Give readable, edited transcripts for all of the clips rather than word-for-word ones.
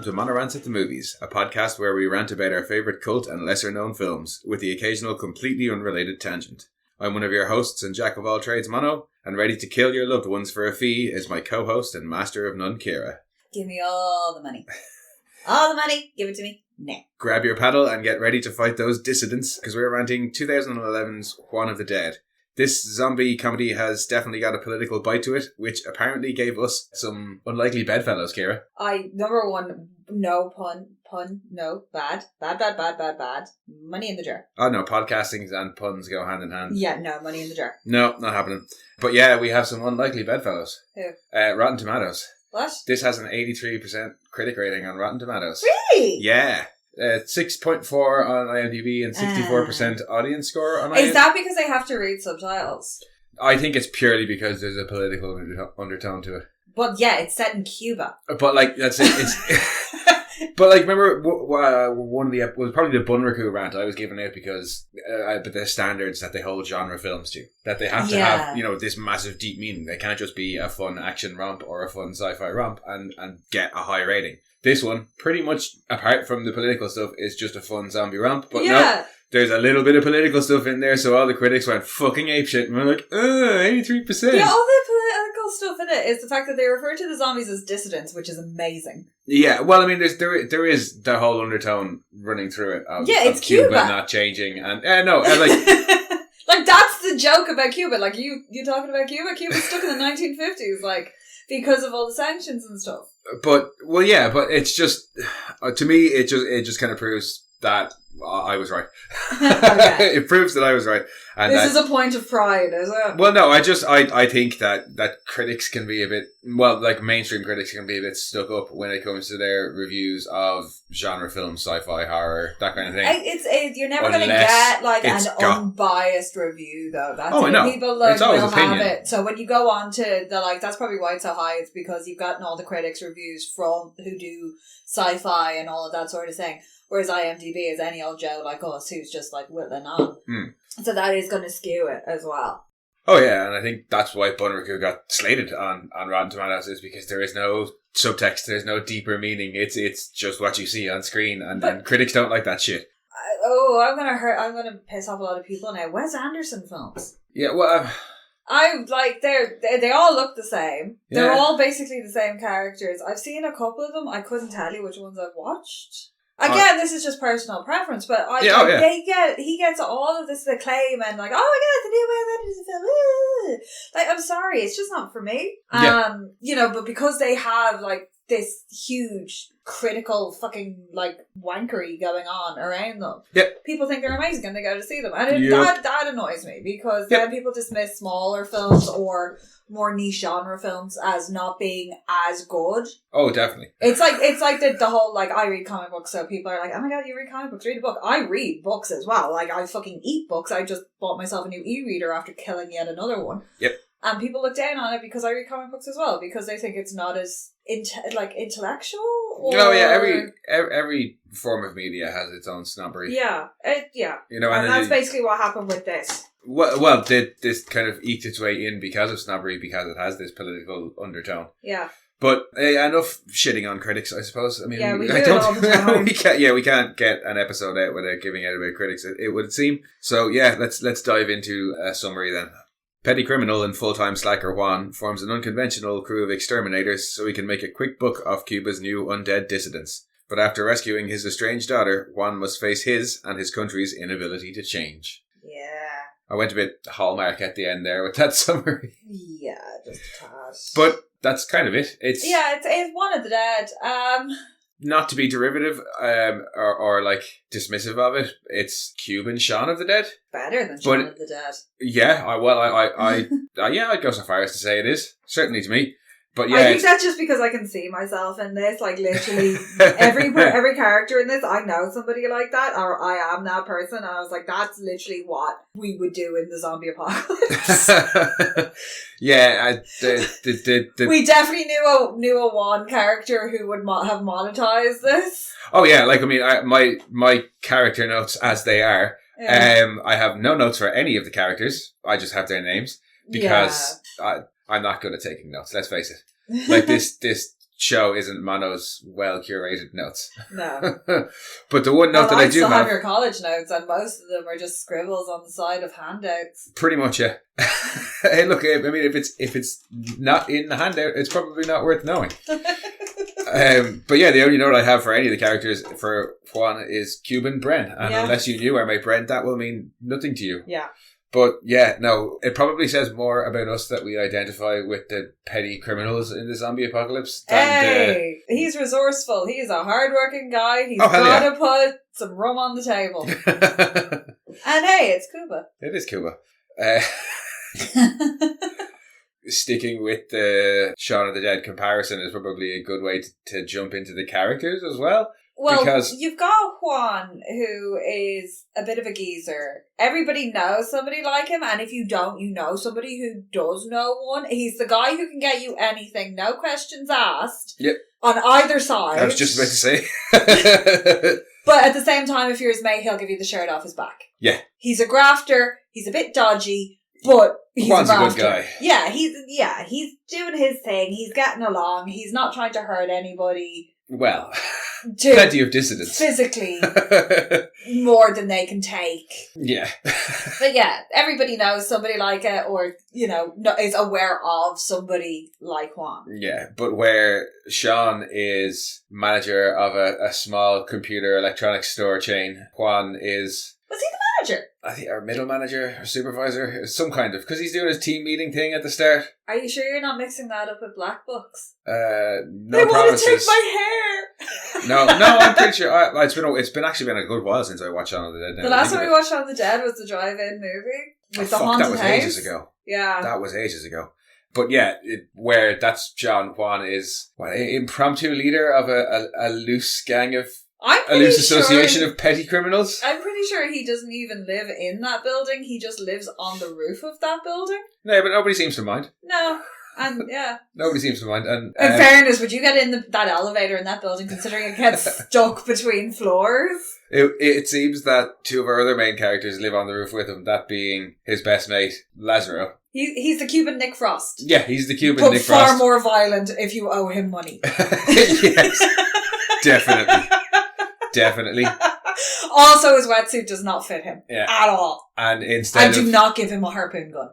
welcome to Monorants at the Movies, a podcast where we rant about our favourite cult and lesser-known films, with the occasional completely unrelated tangent. I'm one of your hosts and jack of all trades, Mono, and ready to kill your loved ones for a fee is my co-host and master of none, Ciara. Give me all the money. All the money, give it to me now. Grab your paddle and get ready to fight those dissidents, because we're ranting 2011's Juan of the Dead. This zombie comedy has definitely got a political bite to it, which apparently gave us some unlikely bedfellows, Ciara. Number one, no pun, no, bad. Money in the jar. Oh no, podcasting and puns go hand in hand. Yeah, no, money in the jar. No, not happening. But yeah, we have some unlikely bedfellows. Who? Rotten Tomatoes. What? This has an 83% critic rating on Rotten Tomatoes. Really? Yeah. 6.4 on IMDb and 64% audience score on IMDb. Is that because they have to read subtitles? I think it's purely because there's a political undertone to it. But yeah, it's set in Cuba. But like, that's it. It's but like, remember one of the was probably the Bunraku rant I was giving out because but the standards that they hold genre films to, that they have to have, you know, this massive deep meaning. They can't just be a fun action romp or a fun sci-fi romp and get a high rating. This one, pretty much, apart from the political stuff, is just a fun zombie romp. But no, there's a little bit of political stuff in there, so all the critics went fucking apeshit, and we're like, 83%. Yeah, all the political stuff in it is the fact that they refer to the zombies as dissidents, which is amazing. Yeah, well, I mean, there is the whole undertone running through it of, it's of Cuba Cuba not changing, and like... like, that's the joke about Cuba. Like, you talking about Cuba? Cuba's stuck in the 1950s, like, because of all the sanctions and stuff. But it's just, to me, it just kind of proves that I was right. Okay. It proves that I was right. And this is a point of pride, is it? Well, no, I think that critics can be a bit, well, like mainstream critics can be a bit stuck up when it comes to their reviews of genre films, sci-fi, horror, that kind of thing. You're never going to get like an unbiased review, though. That's I know. People like, will opinion. have it. So when you go on to the, like, that's probably why it's so high. It's because you've gotten all the critics' reviews from who do sci-fi and all of that sort of thing. Whereas IMDb is any old Joe like us who's just like whittling on. So that is going to skew it as well. Oh yeah, and I think that's why Bunraku got slated on Rotten Tomatoes, is because there is no subtext, there's no deeper meaning. It's just what you see on screen, and critics don't like that shit. I'm gonna piss off a lot of people now. Wes Anderson films. Yeah, well, I like they all look the same. Yeah. They're all basically the same characters. I've seen a couple of them. I couldn't tell you which ones I've watched. Again, this is just personal preference, but he gets all of this acclaim and like, oh my god, the new Wes Anderson film. Like, I'm sorry, it's just not for me. You know, but because they have like this huge critical fucking like wankery going on around them, people think they're amazing and they go to see them, and that annoys me because then people dismiss smaller films or more niche genre films as not being as good. Oh, definitely. It's like the whole, like, I read comic books, so people are like, oh my god, you read comic books, read a book. I read books as well. Like, I fucking eat books. I just bought myself a new e-reader after killing yet another one. Yep. And people look down on it because I read comic books as well, because they think it's not as intellectual. Or... Oh yeah, every form of media has its own snobbery. Yeah, You know, and that's basically what happened with this. Well, this kind of eked its way in because of snobbery, because it has this political undertone. Yeah. But enough shitting on critics, I suppose. I mean, we do it all the time. we can't get an episode out without giving out about critics, it would seem. So yeah, let's dive into a summary then. Petty criminal and full-time slacker Juan forms an unconventional crew of exterminators so he can make a quick buck off Cuba's new undead dissidents. But after rescuing his estranged daughter, Juan must face his and his country's inability to change. Yeah. I went a bit Hallmark at the end there with that summary. Yeah, just a tad. But that's kind of it. It's Juan of the Dead. Not to be derivative or like dismissive of it, it's Cuban Shaun of the Dead. Better than Shaun of the Dead. Yeah, I'd go so far as to say it is. Certainly to me. But yeah, I think that's just because I can see myself in this. Like, literally, every character in this, I know somebody like that, or I am that person, and I was like, that's literally what we would do in the zombie apocalypse. Yeah, we definitely knew a Juan character who would have monetized this. Oh yeah, like, I mean, my character notes as they are. Yeah. I have no notes for any of the characters. I just have their names because I'm not good at taking notes. Let's face it. Like this show isn't Mano's well-curated notes. No. But the one note that I do have... your college notes, and most of them are just scribbles on the side of handouts. Pretty much, yeah. Hey, look, I mean, if it's not in the handout, it's probably not worth knowing. But yeah, the only note I have for any of the characters for Juan is Cuban Bren. And unless you knew our mate Brent, that will mean nothing to you. Yeah. But yeah, no, it probably says more about us that we identify with the petty criminals in the zombie apocalypse. He's resourceful. He's a hardworking guy. He's got to put some rum on the table. And hey, it's Cuba. It is Cuba. Sticking with the Shaun of the Dead comparison is probably a good way to jump into the characters as well. Well, because you've got Juan, who is a bit of a geezer. Everybody knows somebody like him, and if you don't, you know somebody who does know one. He's the guy who can get you anything, no questions asked. Yep. On either side. I was just about to say. But at the same time, if you're his mate, he'll give you the shirt off his back. Yeah. He's a grafter. He's a bit dodgy, but he's Juan's a good guy. Yeah, he's doing his thing. He's getting along. He's not trying to hurt anybody. Well, plenty of dissidents. Physically, more than they can take. Yeah. But yeah, everybody knows somebody like it, or, is aware of somebody like Juan. Yeah, but where Shaun is manager of a small computer electronics store chain, Juan is... Was he the manager? I think, or middle manager, or supervisor, some kind of, because he's doing his team meeting thing at the start. Are you sure you're not mixing that up with Black Books? No they promises. want to take my hair! No, I'm pretty sure, it's been a good while since I watched Shaun of the Dead. The last time we watched Shaun of the Dead was the drive-in movie with the haunted house. That was ages ago. Yeah. That was ages ago. But yeah, where that's Juan is impromptu leader of a loose gang of... A loose association of petty criminals? I'm pretty sure he doesn't even live in that building. He just lives on the roof of that building. No, but nobody seems to mind. No. And, yeah. Nobody seems to mind. And in fairness, would you get in that elevator in that building, considering it gets stuck between floors? It seems that two of our other main characters live on the roof with him, that being his best mate, Lazaro. He's the Cuban Nick Frost. Yeah, he's the Cuban Nick Frost. But far more violent if you owe him money. Yes, definitely. Definitely. Also, his wetsuit does not fit him at all. And do not give him a harpoon gun.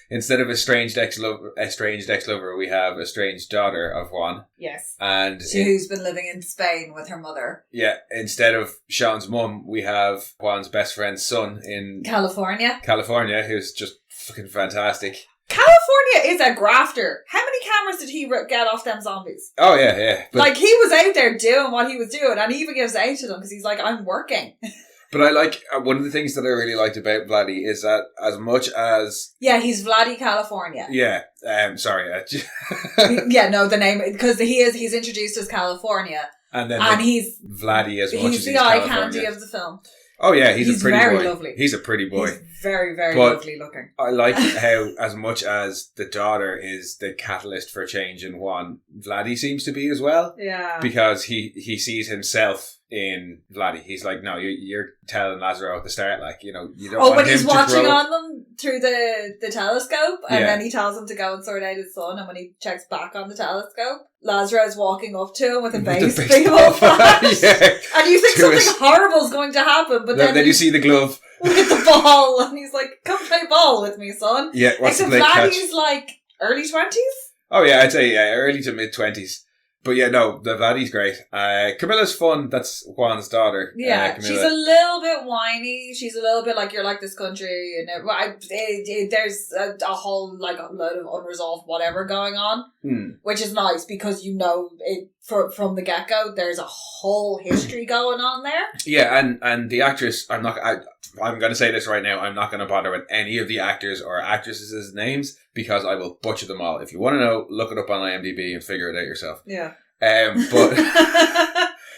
Instead of estranged ex-lover, we have estranged daughter of Juan. Yes. And who's been living in Spain with her mother. Yeah. Instead of Shaun's mum, we have Juan's best friend's son in California, who's just fucking fantastic. California is a grafter. How many cameras did he get off them zombies? Oh, yeah. But he was out there doing what he was doing, and he even gives out to them because he's like, I'm working. But I like, one of the things that I really liked about Vladdy is that as much as... Yeah, he's Vladdy California. Yeah, sorry. The name, because he's introduced as California. And he's... Vladdy as much as he's the eye candy of the film. Oh yeah, he's a pretty boy. Very lovely. He's a pretty boy. He's very, very lovely looking. I like how, as much as the daughter is the catalyst for change in Juan, Vladdy seems to be as well. Yeah. Because he sees himself in Vladdy. He's like, no, you're telling Lazaro at the start, you don't want him to grow up. When he's watching on them through the telescope, and then he tells him to go and sort out his son, and when he checks back on the telescope, Lazaro's walking up to him with a baseball bat. Yeah. And you think something horrible is going to happen, but then you see the glove. With the ball, and he's like, come play ball with me, son. Yeah, what's the play catch? He's like early 20s? Oh yeah, I'd say early to mid 20s. But yeah, no, the Vladdy's great. Camilla's fun. That's Juan's daughter. Yeah, she's a little bit whiny. She's a little bit like, you're like this country. And there's a whole, a load of unresolved whatever going on. Which is nice because it from the get-go, there's a whole history going on there. Yeah, and the actress, I'm going to say this right now, I'm not going to bother with any of the actors or actresses' names because I will butcher them all. If you want to know, look it up on IMDb and figure it out yourself. Yeah. But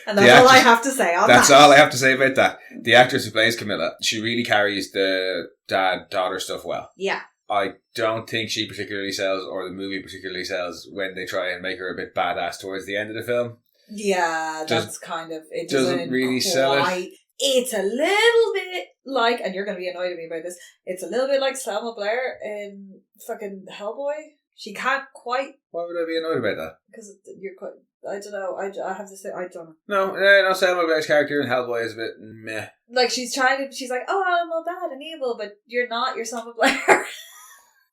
and that's all I have to say on that. That's all I have to say about that. The actress who plays Camilla, she really carries the dad-daughter stuff well. Yeah. I don't think she particularly sells, or the movie particularly sells, when they try and make her a bit badass towards the end of the film. Yeah, that's kind of... It doesn't really sell it. It's a little bit like, and you're going to be annoyed at me about this, it's a little bit like Selma Blair in fucking Hellboy. She can't quite. Why would I be annoyed about that? Because you're quite. I don't know. I have to say, I don't No, know. Selma Blair's character in Hellboy is a bit meh. Like, she's like, oh, I'm all bad and evil, but you're not. You're Selma Blair.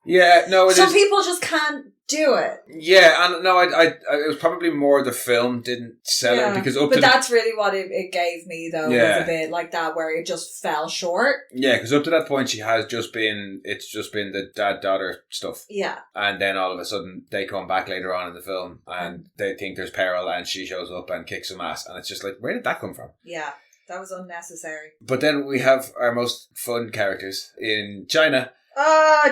Yeah, no, it Some people just can't do it. Yeah, and no, it was probably more the film didn't sell it because that's really what it gave me though. Yeah. Was a bit like that where it just fell short. Yeah, because up to that point it's just been the dad-daughter stuff. Yeah. And then all of a sudden they come back later on in the film and they think there's peril and she shows up and kicks some ass and it's just like, where did that come from? Yeah. That was unnecessary. But then we have our most fun characters in China.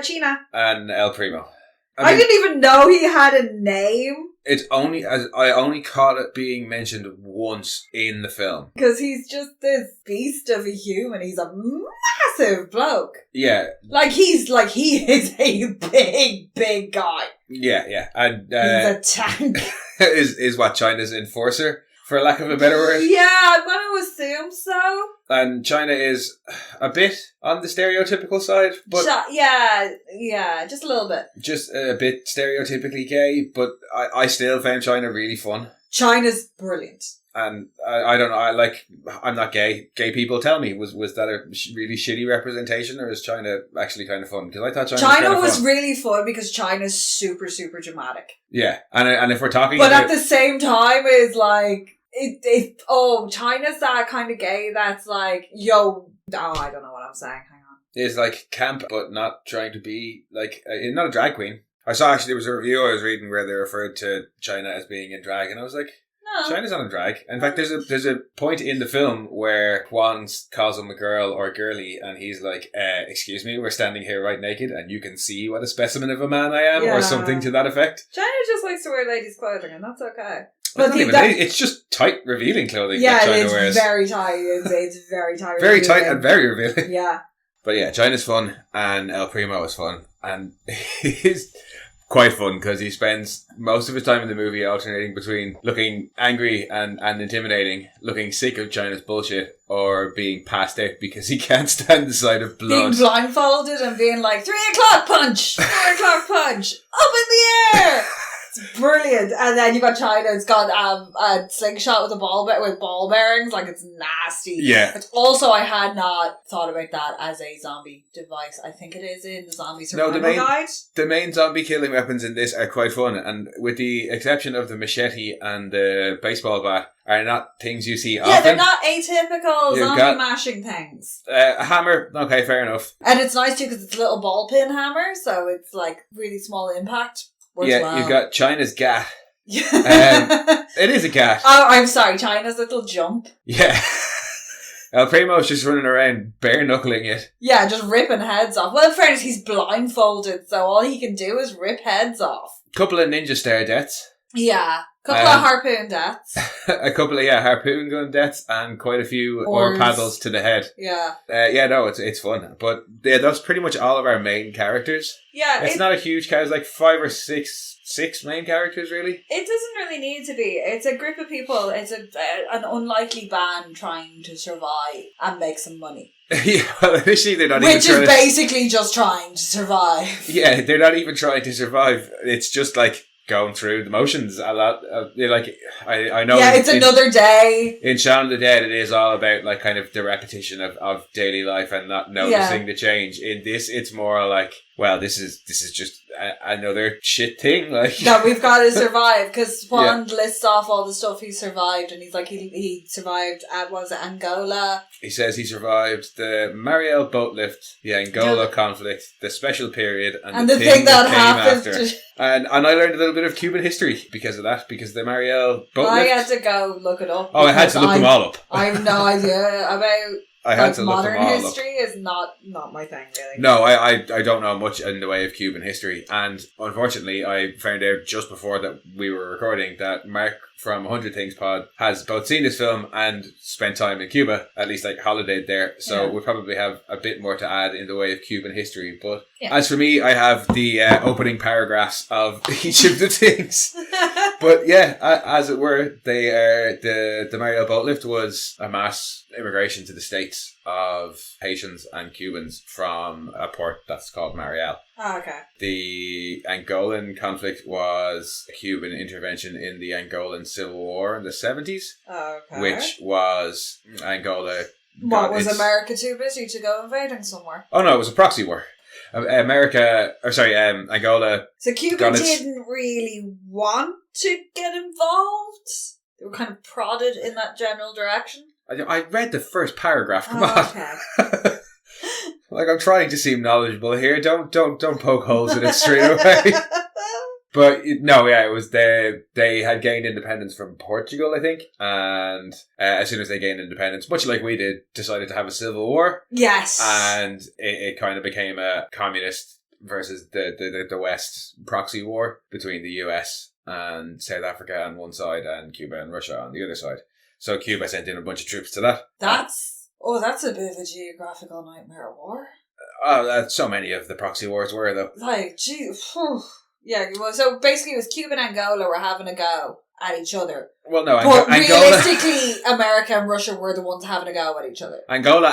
China. And El Primo. I didn't even know he had a name. I only caught it being mentioned once in the film. Because he's just this beast of a human. He's a massive bloke. Yeah. He is a big guy. Yeah. And he's a tank. is what China's enforcer, for lack of a better word. Yeah, I'm going to assume so. And China is a bit on the stereotypical side, but yeah, just a little bit. Just a bit stereotypically gay, but I still found China really fun. China's brilliant. And I don't know, I'm not gay. Gay people tell me, was that a really shitty representation, or is China actually kind of fun? Because I thought China was really fun because China's super, super dramatic. Yeah, and if we're talking but at the same time, is like... China's that kind of gay that's like, yo, I don't know what I'm saying, hang on. Is like camp, but not trying to be like, not a drag queen. I saw actually there was a review I was reading where they referred to China as being in drag, and I was like, no, China's not in drag. In fact, there's a point in the film where Juan calls him a girl or girly, and he's like, excuse me, we're standing here right naked, and you can see what a specimen of a man I am, or something to that effect. China just likes to wear ladies' clothing, and that's okay. But it's just tight, revealing clothing that China wears. Very tight. It's very tight. Very tight and very revealing. Yeah. But yeah, China's fun, and El Primo is fun, and he's quite fun because he spends most of his time in the movie alternating between looking angry and intimidating, looking sick of China's bullshit, or being passed out because he can't stand the sight of blood. Being blindfolded and being like, 3 o'clock punch! 4 o'clock punch! Up in the air! It's brilliant. And then you got China, it's got a slingshot with ball bearings, like it's nasty. Yeah. But also I had not thought about that as a zombie device. I think it is in the zombie survival guide. The main zombie killing weapons in this are quite fun, and with the exception of the machete and the baseball bat, are not things you see often. Yeah, they're not atypical zombie mashing things. A hammer, okay, fair enough. And it's nice too because it's a little ball pin hammer, so it's like really small impact. You've got China's gat. It is a gat. Oh, I'm sorry, China's little jump. Yeah. El Primo's just running around bare knuckling it. Yeah, just ripping heads off. Well, in fairness, he's blindfolded, so all he can do is rip heads off. Couple of ninja stare deaths. Yeah. Couple of harpoon deaths. A couple of harpoon gun deaths, and quite a few oar paddles to the head. Yeah. It's fun. But yeah, that's pretty much all of our main characters. Yeah. It's not a huge cast, it's like 5 or 6 main characters, really. It doesn't really need to be. It's a group of people. It's an unlikely band trying to survive and make some money. Yeah, well, initially they're not Which is basically just trying to survive. Yeah, they're not even trying to survive. It's just like going through the motions a lot. I know. Yeah, it's another day. In Shaun of the Dead, it is all about like kind of the repetition of daily life and not noticing the change. In this, it's more like, well, this is just another shit thing. Like that we've got to survive, because Juan lists off all the stuff he survived, and he's like he survived at, was it Angola? He says he survived the Mariel boat lift, the Angola conflict, the special period, and the thing that happened after. And I learned a little bit of Cuban history because of that, because the Mariel boat lift. I had to go look it up. Oh, I had to look them all up. I have no idea about. I had to look modern them all history is not my thing, really. No, I don't know much in the way of Cuban history, and unfortunately I found out just before that we were recording that Mark from 100 Things Pod has both seen this film and spent time in Cuba, at least like holidayed there, so we probably have a bit more to add in the way of Cuban history. But as for me, I have the opening paragraphs of each of the things. But as it were, they the Mariel boat lift was a mass immigration to the States of Haitians and Cubans from a port that's called Mariel. Oh, okay. The Angolan conflict was a Cuban intervention in the Angolan Civil War in the 70s. Oh, okay. Which was Angola... Was America too busy to go invading somewhere? Oh no, it was a proxy war. Angola... So Cuba didn't really want to get involved? They were kind of prodded in that general direction? I read the first paragraph, come on. Okay. Like, I'm trying to seem knowledgeable here. Don't poke holes in it straight away. But no, yeah, it was they had gained independence from Portugal, I think, and as soon as they gained independence, much like we did, decided to have a civil war. Yes, and it kind of became a communist versus the West proxy war between the US and South Africa on one side and Cuba and Russia on the other side. So Cuba sent in a bunch of troops to that. That's a bit of a geographical nightmare war. So many of the proxy wars were, though. Like, gee, yeah, well, so basically it was Cuba and Angola were having a go at each other. Well, no, but realistically, America and Russia were the ones having a go at each other. Angola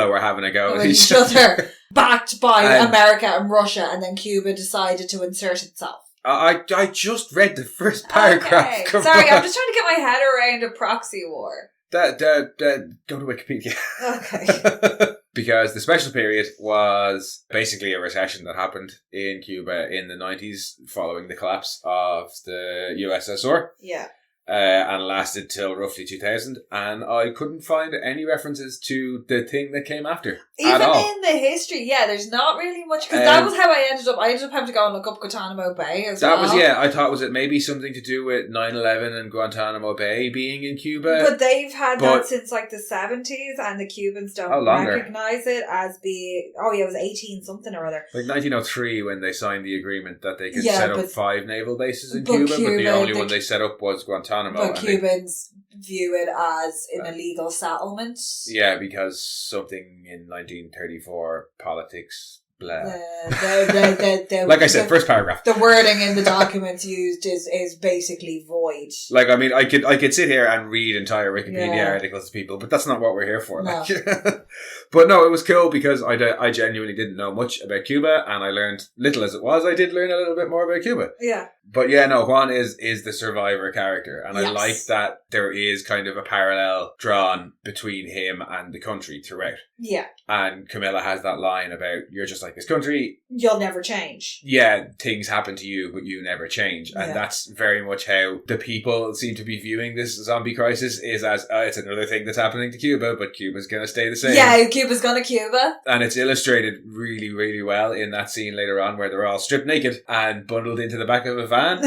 were having a go at each other. Backed by America and Russia, and then Cuba decided to insert itself. I just read the first paragraph. Okay. Sorry, I'm just trying to get my head around a proxy war. Go to Wikipedia. Okay. Because the special period was basically a recession that happened in Cuba in the 90s following the collapse of the USSR. Yeah. And lasted till roughly 2000, and I couldn't find any references to the thing that came after. Even at all. In the history, yeah, there's not really much, because that was how I ended up having to go and look up Guantanamo Bay as well. I thought, was it maybe something to do with 9/11 and Guantanamo Bay being in Cuba? But they've had that since like the 70s, and the Cubans don't recognise it as being, it was 18 something or other. Like 1903 when they signed the agreement that they could set up 5 naval bases in Cuba, but the only one they set up was Guantanamo. But Cubans view it as an illegal settlement. Yeah, because something in 1934 politics. Blah. Like I said, first paragraph. The wording in the documents used is basically void. Like, I mean, I could sit here and read entire Wikipedia articles to people, but that's not what we're here for. No. Like. But no, it was cool because I genuinely didn't know much about Cuba, and I learned, little as it was, I did learn a little bit more about Cuba. Yeah. But yeah, no, Juan is the survivor character, and I like that there is kind of a parallel drawn between him and the country throughout. Yeah. And Camilla has that line about, you're just like this country. You'll never change. Yeah, things happen to you, but you never change. And that's very much how the people seem to be viewing this zombie crisis, is as, it's another thing that's happening to Cuba, but Cuba's going to stay the same. Yeah, Cuba's going to Cuba. And it's illustrated really, really well in that scene later on where they're all stripped naked and bundled into the back of a van.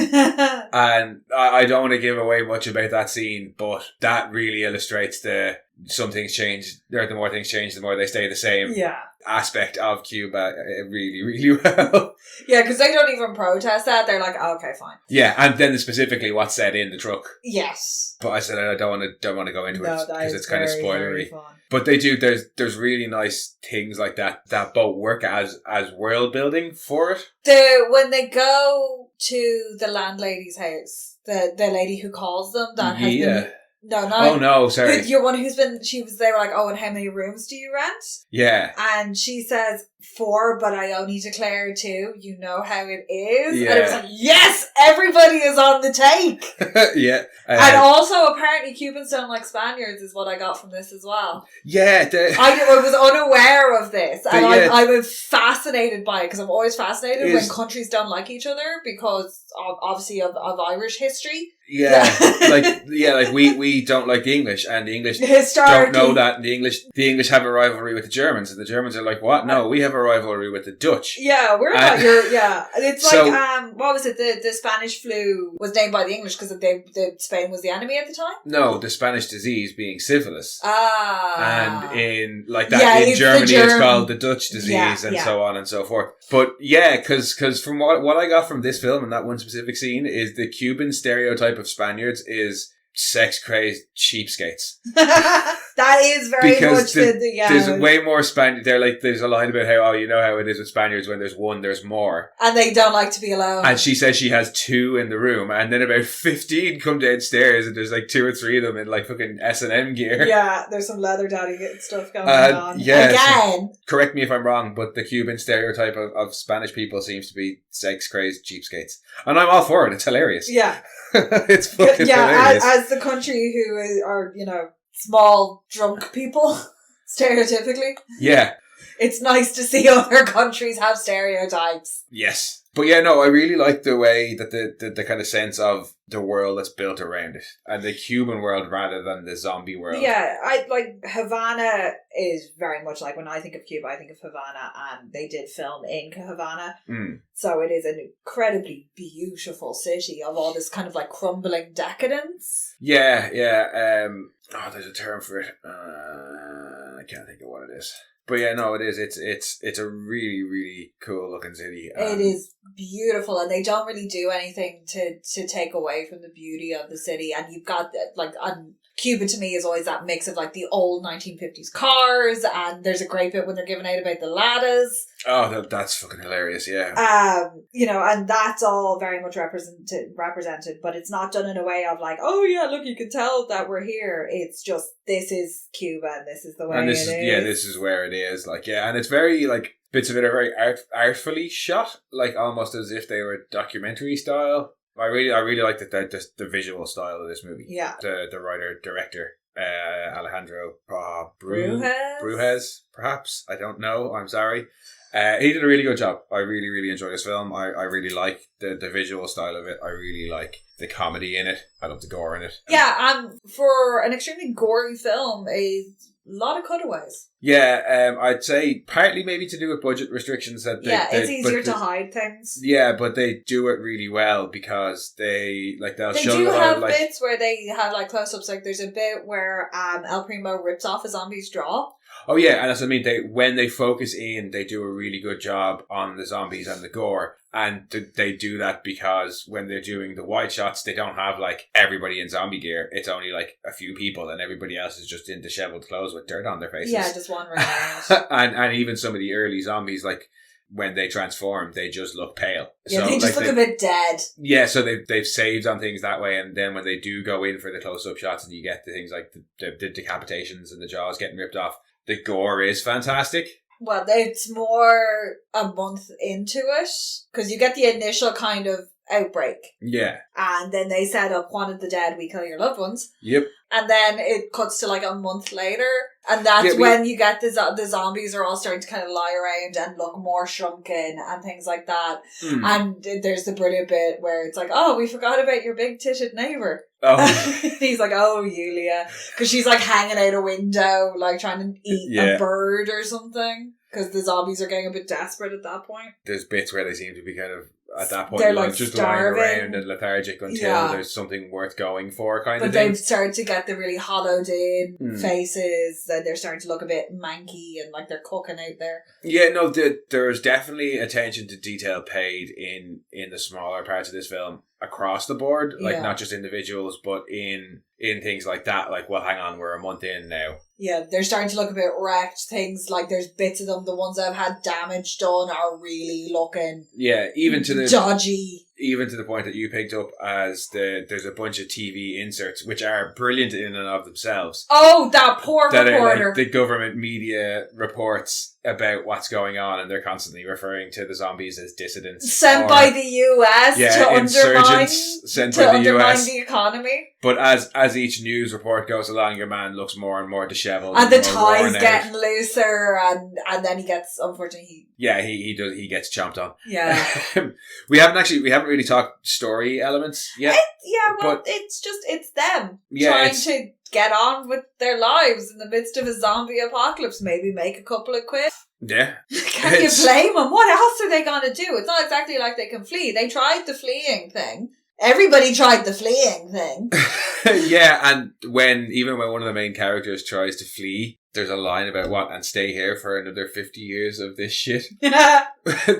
And I don't want to give away much about that scene, but that really illustrates some things change, or the more things change, the more they stay the same. Yeah. Aspect of Cuba really, really well. Yeah, because they don't even protest that. They're like, oh, okay, fine. Yeah, and then specifically what's said in the truck. Yes. But I said I don't want to go into it because it's kind of spoilery. Fun. But they do. There's really nice things like that both work as world building for it. When they go to the landlady's house, the lady who calls them that has been. No, not. Oh no, sorry. You're one who's been. They were like, oh, and how many rooms do you rent? Yeah. And she says 4, but I only declare 2. You know how it is. Yeah. And it was like, yes, everybody is on the take. Yeah. And also, apparently, Cubans don't like Spaniards is what I got from this as well. Yeah. I was unaware of this. And I was fascinated by it because I'm always fascinated when countries don't like each other because obviously of Irish history. Yeah, like we don't like the English, and the English don't know that. And the English have a rivalry with the Germans, and the Germans are like, "What? No, we have a rivalry with the Dutch." Yeah, we're not It's like what was it? The Spanish flu was named by the English because Spain was the enemy at the time. No, the Spanish disease being syphilis. And in in Germany, it's called the Dutch disease, and so on and so forth. But yeah, because from what I got from this film and that one specific scene is the Cuban stereotype of Spaniards is sex-crazed cheapskates. That is very much there's way more Spaniards. They're like, there's a line about how, you know how it is with Spaniards, when there's one, there's more. And they don't like to be alone. And she says she has 2 in the room, and then about 15 come downstairs, and there's like 2 or 3 of them in like fucking S&M gear. Yeah, there's some leather daddy stuff going on. Yeah, again. So, correct me if I'm wrong, but the Cuban stereotype of Spanish people seems to be sex-crazed cheapskates. And I'm all for it. It's hilarious. Yeah. It's fucking hilarious. As the country who are, you know, small drunk people, stereotypically. Yeah. It's nice to see other countries have stereotypes. Yes. But yeah, no, I really like the way that the kind of sense of the world that's built around it. And the Cuban world rather than the zombie world. Yeah, I like Havana is very much like, when I think of Cuba, I think of Havana, and they did film in Havana. So it is an incredibly beautiful city of all this kind of like crumbling decadence. Yeah. There's a term for it. I can't think of what it is. But yeah, no, it is. It's a really, really cool looking city. It is beautiful, and they don't really do anything to take away from the beauty of the city. And you've got Cuba to me is always that mix of like the old 1950s cars, and there's a great bit when they're giving out about the ladas. Oh, that's fucking hilarious, yeah. You know, and that's all very much represented, but it's not done in a way of like, oh yeah, look, you can tell that we're here. It's just, this is Cuba, and this is the way it is. Yeah, this is where it is. Like, yeah, and it's very, like, bits of it are very artfully shot, like almost as if they were documentary style. I really like the visual style of this movie. Yeah. The writer, director, Alejandro Brujes, perhaps. I don't know. I'm sorry. He did a really good job. I really, really enjoyed this film. I really like the visual style of it. I really like the comedy in it. I love the gore in it. Yeah, for an extremely gory film, a lot of cutaways. Yeah, I'd say partly maybe to do with budget restrictions. It's easier to hide things. Yeah, but they do it really well because they'll show do have bits where they have like close-ups. Like there's a bit where El Primo rips off a zombie's jaw. Oh yeah, and that's what I mean. When they focus in, they do a really good job on the zombies and the gore. And they do that because when they're doing the wide shots, they don't have like everybody in zombie gear. It's only like a few people, and everybody else is just in disheveled clothes with dirt on their faces. Yeah, just wandering around. and even some of the early zombies, like when they transform, they just look pale. Yeah, so, they just look a bit dead. Yeah, so they've saved on things that way, and then when they do go in for the close-up shots, and you get the things like the decapitations and the jaws getting ripped off, the gore is fantastic. Well, it's more a month into it, because you get the initial kind of outbreak. Yeah. And then they set up Juan of the Dead, We Kill Your Loved Ones. Yep. And then it cuts to like a month later, and that's when you get the zombies are all starting to kind of lie around and look more shrunken and things like that. And there's the brilliant bit where it's like, oh, we forgot about your big-titted neighbour. Oh. He's like, oh, Yulia. Because she's like hanging out a window, like trying to eat a bird or something. Because the zombies are getting a bit desperate at that point. There's bits where they seem to be kind of, at that point, they're like just starving. lying around and lethargic until there's something worth going for, kind of thing. But they've started to get the really hollowed in faces, and they're starting to look a bit manky and like they're cooking out there. Yeah, no, there's definitely attention to detail paid in the smaller parts of this film across the board, like not just individuals, but in things like that. Like, well, hang on, we're a month in now. Yeah, they're starting to look a bit wrecked. Things like there's bits of them, the ones that have had damage done are really looking even to the dodgy. Even to the point that you picked up as there's a bunch of TV inserts which are brilliant in and of themselves. Oh, that poor reporter! Are like the government media reports about what's going on, and they're constantly referring to the zombies as dissidents sent by the US to undermine the economy. But as each news report goes along, your man looks more and more disheveled, and the tie's getting looser, and then he gets, unfortunately, he gets chomped on. Yeah. we haven't really talked story elements yet. It's them trying to get on with their lives in the midst of a zombie apocalypse. Maybe make a couple of quid. Yeah. Can you blame them? What else are they going to do? It's not exactly like they can flee. They tried the fleeing thing. Everybody tried the fleeing thing. Yeah, and when one of the main characters tries to flee, there's a line about and stay here for another 50 years of this shit.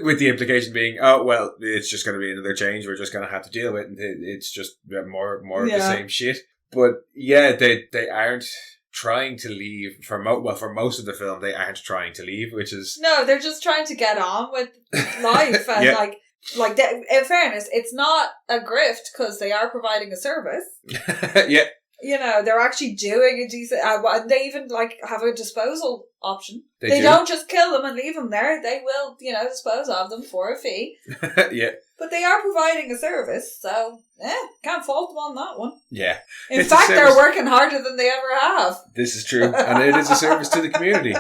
With the implication being, oh, well, it's just going to be another change we're just going to have to deal with, and it's just more of the same shit. But yeah, they aren't trying to leave for most of the film. They aren't trying to leave, which is no, they're just trying to get on with life and like in fairness, it's not a grift because they are providing a service. Yeah. You know, they're actually doing a decent... and they even, like, have a disposal option. They do. Don't just kill them and leave them there. They will, dispose of them for a fee. Yeah. But they are providing a service, so, can't fault them on that one. Yeah. In fact, they're working harder than they ever have. This is true. And it is a service to the community.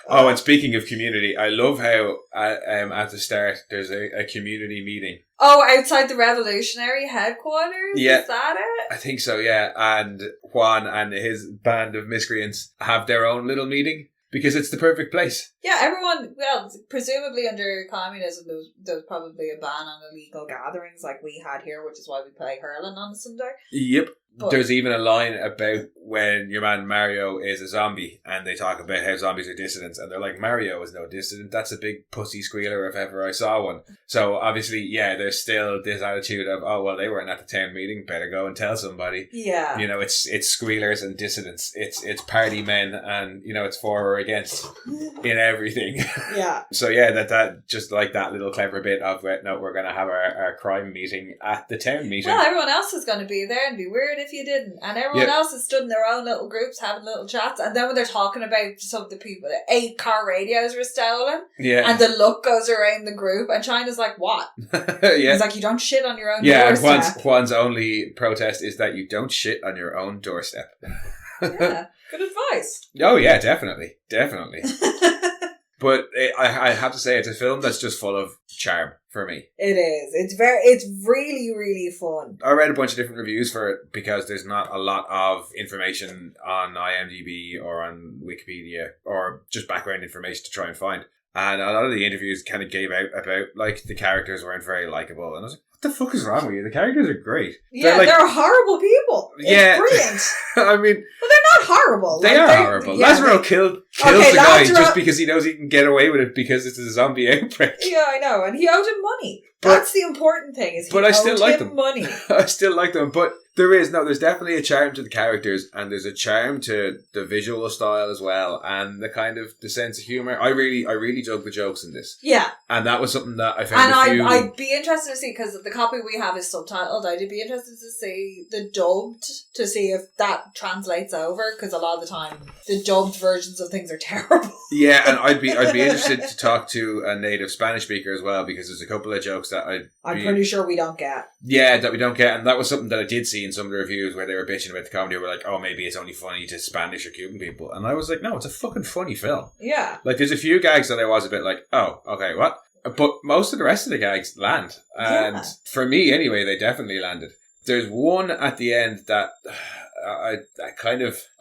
Oh, and speaking of community, I love how at the start there's a community meeting. Oh, outside the revolutionary headquarters? Yeah. Is that it? I think so, yeah. And Juan and his band of miscreants have their own little meeting because it's the perfect place. Yeah, everyone, well, presumably under communism, there was probably a ban on illegal gatherings like we had here, which is why we play hurling on a Sunday. Yep. But there's even a line about when your man Mario is a zombie and they talk about how zombies are dissidents and they're like, Mario is no dissident, that's a big pussy squealer if ever I saw one. So obviously, yeah, there's still this attitude of, oh well, they weren't at the town meeting, better go and tell somebody. Yeah. It's squealers and dissidents. It's party men and it's for or against in everything. Yeah. So yeah, that just like that little clever bit of no, we're gonna have our crime meeting at the town meeting. Well, everyone else is gonna be there and be weird if you didn't. And everyone else is stood in their own little groups having little chats. And then when they're talking about some of the people, 8 car radios were stolen. Yeah. And the look goes around the group and China's like, what? Yeah. He's like, you don't shit on your own doorstep. Yeah, and Juan's only protest is that you don't shit on your own doorstep. Yeah, good advice. Oh yeah, definitely. But I have to say, it's a film that's just full of charm for me. It is. It's really, really fun. I read a bunch of different reviews for it because there's not a lot of information on IMDb or on Wikipedia or just background information to try and find. And a lot of the interviews kind of gave out about, like, the characters weren't very likable. And I was like, what the fuck is wrong with you? The characters are great. Yeah, they're horrible people. It's brilliant. I mean... But they're not horrible. They are horrible. Yeah, Lazaro kills the guy just because he knows he can get away with it because it's a zombie outbreak. Yeah, I know. And he owed him money. That's the important thing. Is he but I still like them. Money. I still like them, but there's definitely a charm to the characters, and there's a charm to the visual style as well, and the kind of the sense of humor. I really dug the jokes in this. Yeah, and that was something that I found. And I'd be interested to see, because the copy we have is subtitled. I'd be interested to see the dubbed to see if that translates over, because a lot of the time the dubbed versions of things are terrible. Yeah, and I'd be interested to talk to a native Spanish speaker as well, because there's a couple of jokes that I'm pretty sure we don't get. Yeah, that we don't get, and that was something that I did see in some of the reviews where they were bitching about the comedy. Were like, oh, maybe it's only funny to Spanish or Cuban people, and I was like, no, it's a fucking funny film. Yeah, like there's a few gags that I was a bit like, oh, okay, what? But most of the rest of the gags land, and for me anyway, they definitely landed. There's one at the end that I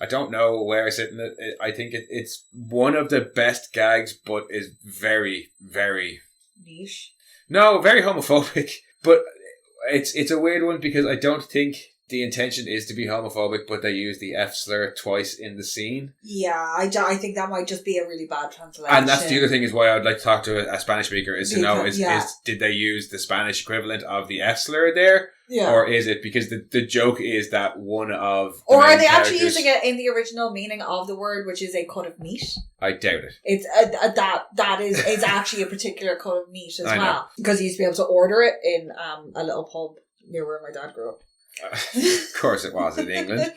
don't know where I sit in it. I think it's one of the best gags, but is very, very niche. No, very homophobic. But it's a weird one because I don't think the intention is to be homophobic, but they use the F slur twice in the scene. Yeah, I think that might just be a really bad translation. And that's the other thing is why I would like to talk to a Spanish speaker is to know is did they use the Spanish equivalent of the F slur there? Yeah. Or is it because the joke is that one of or are they actually using it in the original meaning of the word, which is a cut of meat? I doubt it. It's that is actually a particular cut of meat as well, because you used to be able to order it in a little pub near where my dad grew up. Of course it was in England.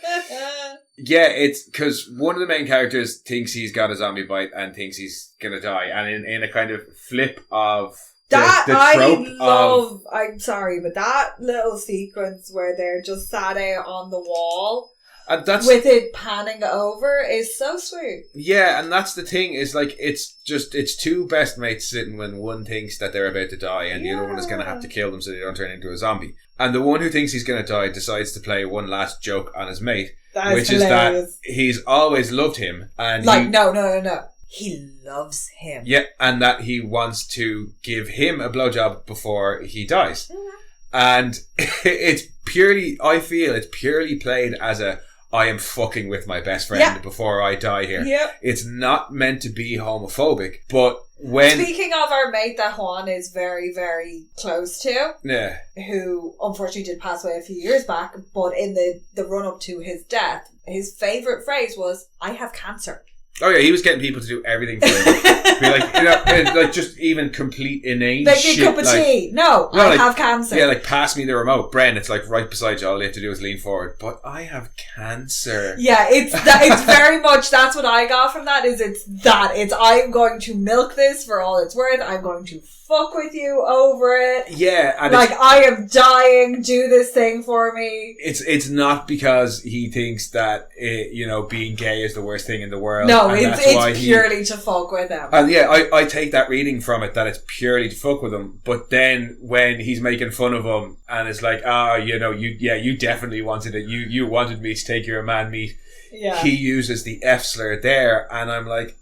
Yeah, it's because one of the main characters thinks he's got a zombie bite and thinks he's gonna die, and in a kind of flip of that I love. I'm sorry, but that little sequence where they're just sat out on the wall and that's with it panning over is so sweet. Yeah, and that's the thing is like it's two best mates sitting when one thinks that they're about to die and the other one is going to have to kill them so they don't turn into a zombie. And the one who thinks he's going to die decides to play one last joke on his mate, which is that he's always loved him and no. He loves him. Yeah, and that he wants to give him a blowjob before he dies. Mm-hmm. And I feel it's purely played as I am fucking with my best friend before I die here. Yep. It's not meant to be homophobic, but when... Speaking of our mate that Juan is very, very close to, who unfortunately did pass away a few years back, but in the run-up to his death, his favourite phrase was, "I have cancer." Oh yeah, he was getting people to do everything for him. Be like, like just even complete inane make shit. Make me a cup of tea. No, I have cancer. Yeah, like pass me the remote. Bren, it's like right beside you. All you have to do is lean forward. But I have cancer. Yeah, it's very much, that's what I got from that, it's I'm going to milk this for all it's worth. I'm going to fuck with you over it. Yeah. And like, I am dying, do this thing for me. It's not because he thinks that, being gay is the worst thing in the world. No, it's purely to fuck with him. And yeah, I take that reading from it, that it's purely to fuck with him. But then when he's making fun of him and it's like, you definitely wanted it. You wanted me to take your man meat. Yeah. He uses the F slur there, and I'm like,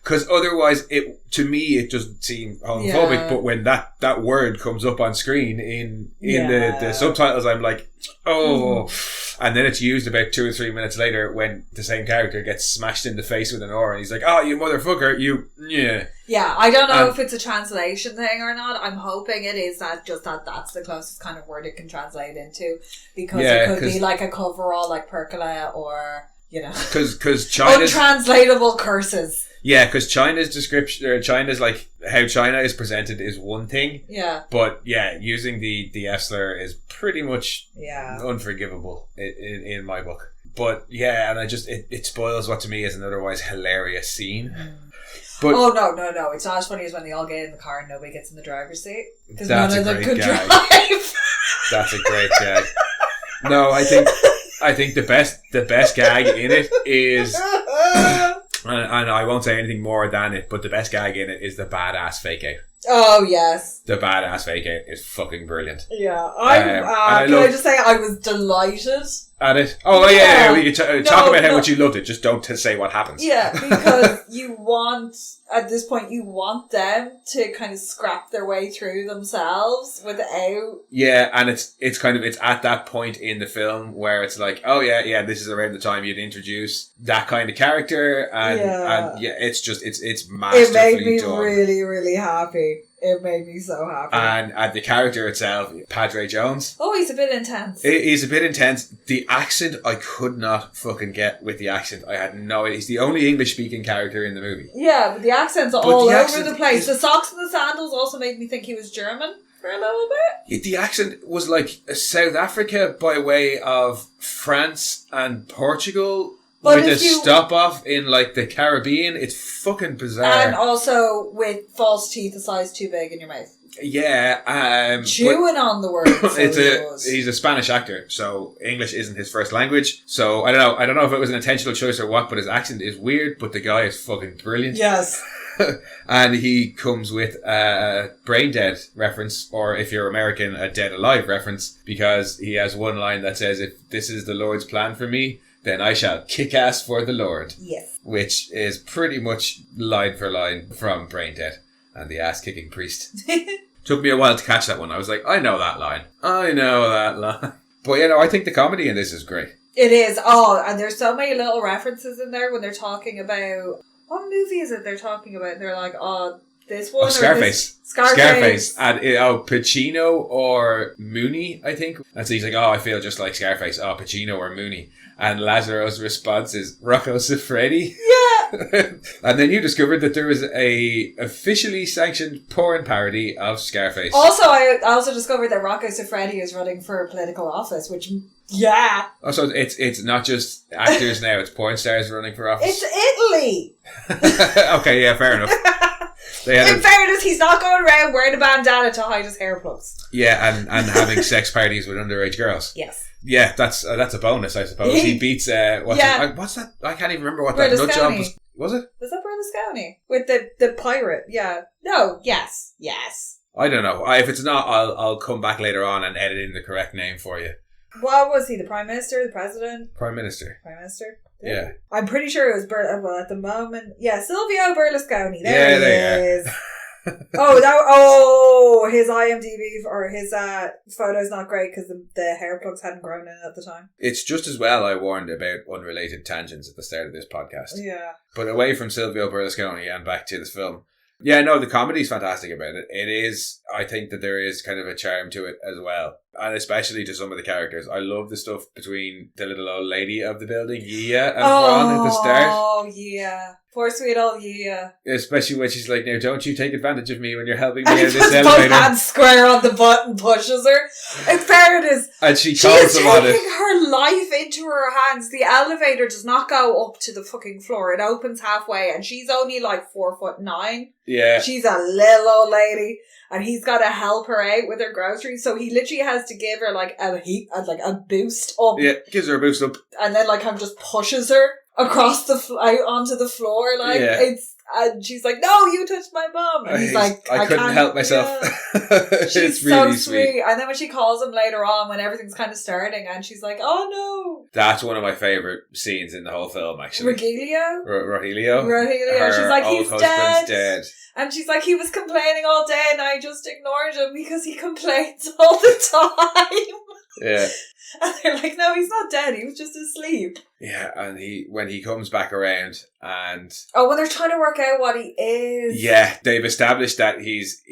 because otherwise, to me, it doesn't seem homophobic. Yeah. But when that word comes up on screen in the subtitles, I'm like, oh. And then it's used about 2 or 3 minutes later when the same character gets smashed in the face with an oar, and he's like, "Oh, you motherfucker, you." Yeah, I don't know if it's a translation thing or not. I'm hoping it is that's the closest kind of word it can translate into, because it could be like a coverall, like percola, or because China's untranslatable curses. Yeah, because China's description, or China's like how China is presented is one thing. Yeah. But yeah, using the F slur is pretty much unforgivable in my book. But yeah, and it spoils what to me is an otherwise hilarious scene. But no, it's not as funny as when they all get in the car and nobody gets in the driver's seat because none of them could drive. That's a great gag. No, I think the best gag in it is. And I won't say anything more than it, but the best gag in it is the badass fake out. Oh, yes. The badass fake out is fucking brilliant. Yeah. I just say I was delighted at it? Oh, yeah. We could talk about how much you loved it. Just don't say what happens. Yeah, because at this point, you want them to kind of scrap their way through themselves without... Yeah, and it's at that point in the film where it's like, oh, yeah, this is around the time you'd introduce that kind of character, and it's masterfully done. It made me really, really happy. It made me so happy. And the character itself, Padre Jones. Oh, he's a bit intense. He's a bit intense. The accent, I could not fucking get with the accent. I had no idea. He's the only English-speaking character in the movie. Yeah, but the accent's all over the place. The socks and the sandals also made me think he was German for a little bit. The accent was like South Africa by way of France and Portugal. But with a stop off in like the Caribbean, it's fucking bizarre. And also with false teeth a size too big in your mouth. Yeah, chewing on the words. He's a Spanish actor, so English isn't his first language. So I don't know if it was an intentional choice or what, but his accent is weird. But the guy is fucking brilliant. Yes. And he comes with a brain dead reference, or if you're American, a dead alive reference, because he has one line that says, "If this is the Lord's plan for me, then I shall kick ass for the Lord." Yes. Which is pretty much line for line from Brain Dead and the ass kicking priest. Took me a while to catch that one. I was like, I know that line. But I think the comedy in this is great. It is. Oh, and there's so many little references in there when they're talking about, what movie is it they're talking about? They're like, this one. Scarface. Scarface. And Pacino or Mooney, I think. And so he's like, I feel just like Scarface. Oh, Pacino or Mooney. And Lazaro's response is Rocco Siffredi. Yeah. And then you discovered that there was a officially sanctioned porn parody of Scarface. Also, I also discovered that Rocco Siffredi is running for a political office, which, yeah. Oh, so it's not just actors now, it's porn stars running for office. It's Italy. Okay, yeah, fair enough. In fairness, he's not going around wearing a bandana to hide his hair plugs. Yeah, and having sex parties with underage girls. Yes. Yeah, that's a bonus, I suppose. He beats what's that? I can't even remember what that nut job was. Was it? Was that Berlusconi with the pirate? Yeah. No. Yes. I don't know. If it's not, I'll come back later on and edit in the correct name for you. What was he? The Prime Minister? The President? Prime Minister. Yeah. I'm pretty sure it was at the moment. Yeah, Silvio Berlusconi. There he is. His IMDb or his photo's not great because the hair plugs hadn't grown in at the time. It's just as well I warned about unrelated tangents at the start of this podcast. Yeah. But away from Silvio Berlusconi and back to this film. Yeah, no, the comedy's fantastic about it. It is, I think that there is kind of a charm to it as well. And especially to some of the characters. I love the stuff between the little old lady of the building, Yia, and Juan at the start. Oh, yeah. Poor sweet old Yia. Especially when she's like, now don't you take advantage of me when you're helping me out of this elevator. And he puts both hands square on the button, pushes her. In fairness, and she calls him on it. She's taking her life into her hands. The elevator does not go up to the fucking floor. It opens halfway and she's only like 4'9". Yeah. She's a little old lady. And he's got to help her out with her groceries. So he literally has to give her like a boost up. Yeah, gives her a boost up. And then like just pushes her across out onto the floor. Like and she's like, no, you touched my bum. And he's like, I couldn't help myself. Yeah. She's it's really so sweet. And then when she calls him later on, when everything's kind of starting, and she's like, oh no. That's one of my favourite scenes in the whole film, actually. Rogelio. She's like, he's dead. And she's like, he was complaining all day and I just ignored him because he complains all the time. Yeah. And they're like, no, he's not dead. He was just asleep. Yeah, and when he comes back around and... Oh, when they're trying to work out what he is. Yeah, they've established that he's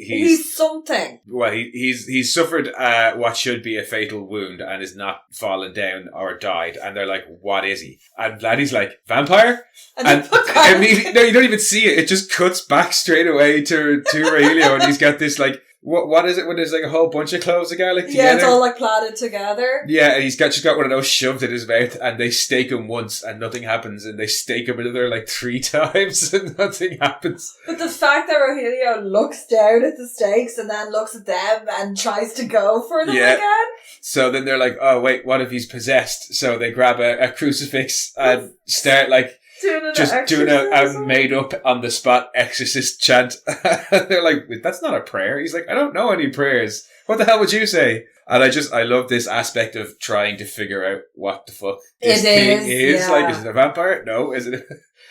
something. Well, he's suffered what should be a fatal wound and is not fallen down or died. And they're like, what is he? And Laddie's like, vampire? And no, you don't even see it. It just cuts back straight away to Rogelio, and he's got this like... What is it when there's like a whole bunch of cloves of garlic together? Yeah, it's all like plaited together. Yeah, and he's just got one of those shoved in his mouth, and they stake him once and nothing happens, and they stake him another like 3 times and nothing happens. But the fact that Rogelio looks down at the stakes and then looks at them and tries to go for them again. So then they're like, oh wait, what if he's possessed? So they grab a crucifix and start like... doing a made up on the spot exorcist chant. They're like, that's not a prayer. He's like, I don't know any prayers. What the hell would you say? And I love this aspect of trying to figure out what the fuck this thing is. Yeah. Like, is it a vampire? No, is it?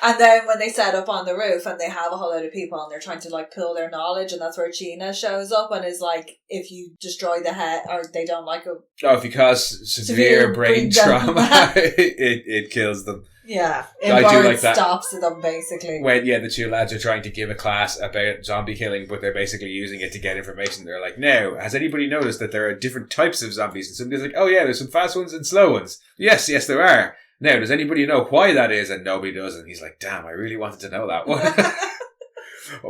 And then when they set up on the roof and they have a whole load of people and they're trying to like pull their knowledge, and that's where Gina shows up and is like, if you destroy the head, or they don't like him. Oh, if you cause severe brain trauma, it kills them. Yeah, I do like that. Stops them basically. When the 2 lads are trying to give a class about zombie killing, but they're basically using it to get information. They're like, now, has anybody noticed that there are different types of zombies? And somebody's like, oh yeah, there's some fast ones and slow ones. Yes, there are. Now, does anybody know why that is? And nobody does. And he's like, damn, I really wanted to know that one.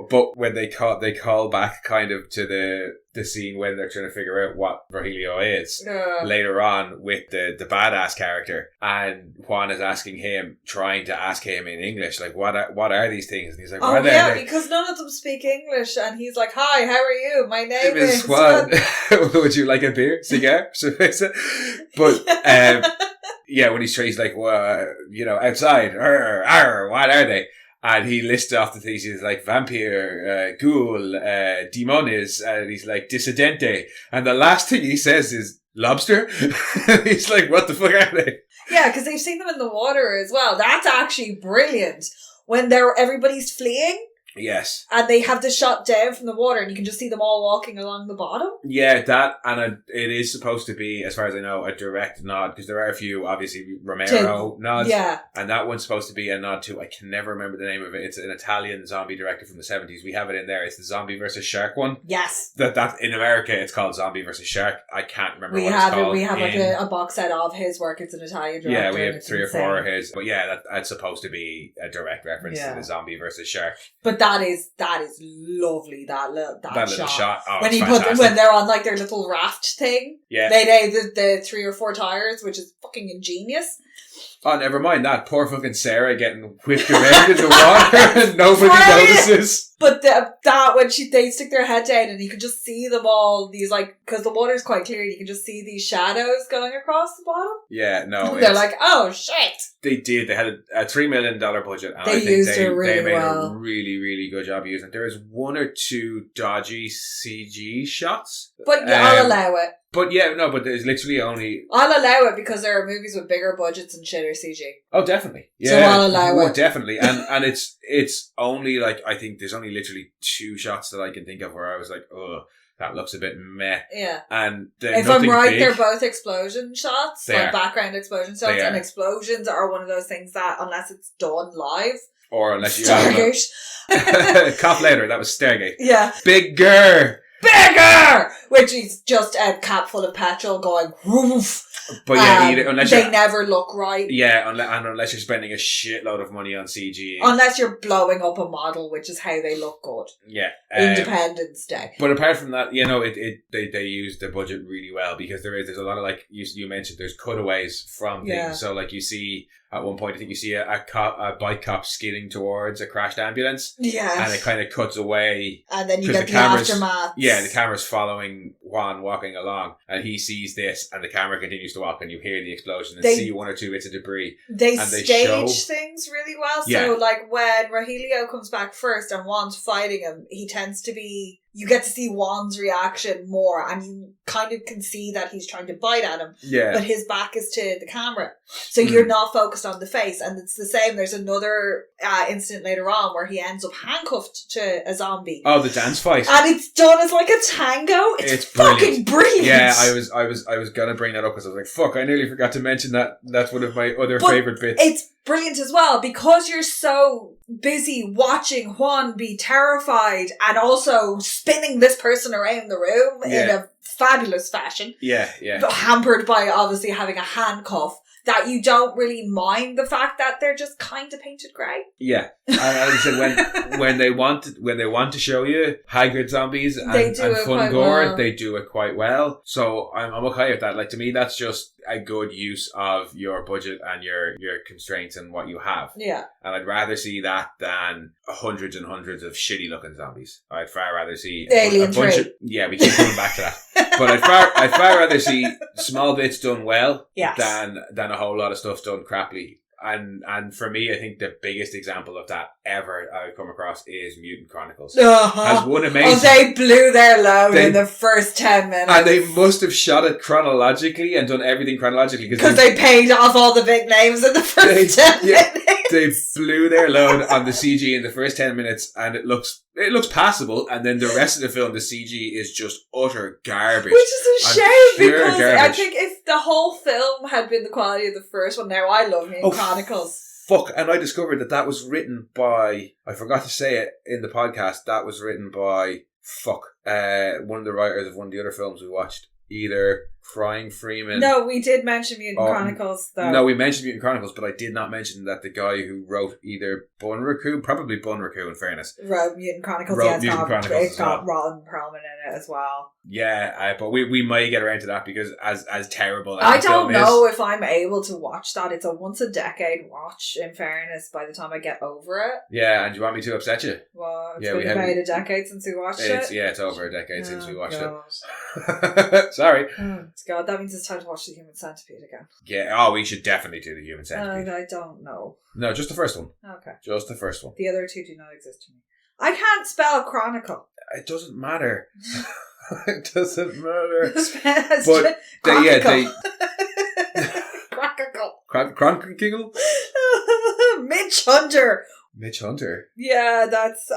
But when they call back kind of to the scene when they're trying to figure out what Rogelio is later on with the badass character, and Juan is trying to ask him in English, like, what are these things? And he's like, what are they? Because none of them speak English, and he's like, hi, how are you? My name is Juan. Would you like a beer? Cigar? But yeah, when he's like, well, outside, what are they? And he lists off the things. He's like, vampire, ghoul, demones, and he's like, dissidente. And the last thing he says is, lobster? He's like, what the fuck are they? Yeah, because they've seen them in the water as well. That's actually brilliant. When everybody's fleeing. Yes. And they have the shot down from the water and you can just see them all walking along the bottom. Yeah, that, and it is supposed to be, as far as I know, a direct nod, because there are a few, obviously, Romero nods. Yeah. And that one's supposed to be a nod to, I can never remember the name of it. It's an Italian zombie director from the 70s. We have it in there. It's the Zombie vs. Shark one. Yes. That in America, it's called Zombie vs. Shark. I can't remember what it's called. We have like a box set of his work. It's an Italian director. Yeah, we have 3 or 4 of his. But yeah, that's supposed to be a direct reference to the Zombie vs. Shark. But that is lovely, that little shot. Oh, when they're on like their little raft thing. Yeah. The 3 or 4 tires, which is fucking ingenious. Oh, never mind that. Poor fucking Ciara getting whipped around in the water and nobody notices. But when they stick their head down and you can just see them all, these like, because the water's quite clear, you can just see these shadows going across the bottom. Yeah, no. They're like, oh shit. They did. They had a $3 million budget. And they used it really well. They made a really, really good job using it. There is 1 or 2 dodgy CG shots. But I'll allow it. but there's literally only... I'll allow it because there are movies with bigger budgets and shitter CG. Oh, definitely. Yeah. So I'll allow it. Definitely. And it's only like, I think there's only literally 2 shots that I can think of where I was like, oh, that looks a bit meh. Yeah. And if I'm right, they're both explosion shots, like background explosion shots, and explosions are one of those things that, unless it's done live, or unless you Stargate. Cop later, that was Stargate. Yeah. Bigger! Which is just a cap full of petrol going woof. But yeah, they never look right. Yeah, unless you're spending a shitload of money on CG. Unless you're blowing up a model, which is how they look good. Yeah. Independence Day. But apart from that, they use the budget really well, because there's a lot of, like you mentioned, there's cutaways from things. Yeah. So like you see, at one point, I think you see a bike cop skidding towards a crashed ambulance. Yeah. And it kind of cuts away. And then you get the aftermath. Yeah, the camera's following Juan walking along, and he sees this, and the camera continues to walk, and you hear the explosion and see 1 or 2 bits of debris. They stage things really well. Yeah. So like when Rogelio comes back first and Juan's fighting him, he tends to be... You get to see Juan's reaction more, and you kind of can see that he's trying to bite at him. Yeah. But his back is to the camera. So you're not focused on the face. And it's the same. There's another incident later on where he ends up handcuffed to a zombie. Oh, the dance fight. And it's done as like a tango. It's fucking brilliant. Yeah, I was gonna bring that up because I was like, fuck, I nearly forgot to mention that. That's one of my other favourite bits. It's brilliant as well, because you're so busy watching Juan be terrified and also spinning this person around the room in a fabulous fashion. Yeah. Hampered by obviously having a handcuff, that you don't really mind the fact that they're just kind of painted grey. Yeah. And as I said, when they want to show you haggard zombies and fun gore, they do it quite well. So I'm okay with that. Like, to me, that's just a good use of your budget and your constraints and what you have. Yeah. And I'd rather see that than hundreds and hundreds of shitty looking zombies. I'd far rather see Alien a bunch 3. of, yeah, we keep coming back to that. But I'd far rather see small bits done well than a whole lot of stuff done crappily. And for me, I think the biggest example of that ever I've come across is Mutant Chronicles. Has one amazing... Oh, they blew their load in the first 10 minutes. And they must have shot it chronologically and done everything chronologically. Because they paid off all the big names in the first 10 minutes. They blew their load on the CG in the first 10 minutes, and it looks passable, and then the rest of the film, the CG is just utter garbage. Which is a shame, because I think if the whole film had been the quality of the first one, now I love Mutant Chronicles. Fuck, and I discovered that was written by, I forgot to say it in the podcast, that was written by, one of the writers of one of the other films we watched. Either Crying Freeman. No, we did mention Mutant Chronicles, though. No, we mentioned Mutant Chronicles, but I did not mention that the guy who wrote either probably Bunraku, in fairness. Wrote Mutant Chronicles, it's got Ron Perlman in it as well. Yeah, but we might get around to that, because as terrible as I don't know if I'm able to watch that. It's a once a decade watch, in fairness, by the time I get over it. Yeah, and do you want me to upset you? Well, it's been about a decade since we watched it. Yeah, it's over a decade since we watched it. Sorry. God, that means it's time to watch The Human Centipede again. Yeah, we should definitely do The Human Centipede. I don't know. No, just the first one. Okay. Just the first one. The other two do not exist to me. I can't spell chronicle. It doesn't matter. It doesn't matter. But they Cronkle. Cronkle? Mitch Hunter. Mitch Hunter? Yeah, that's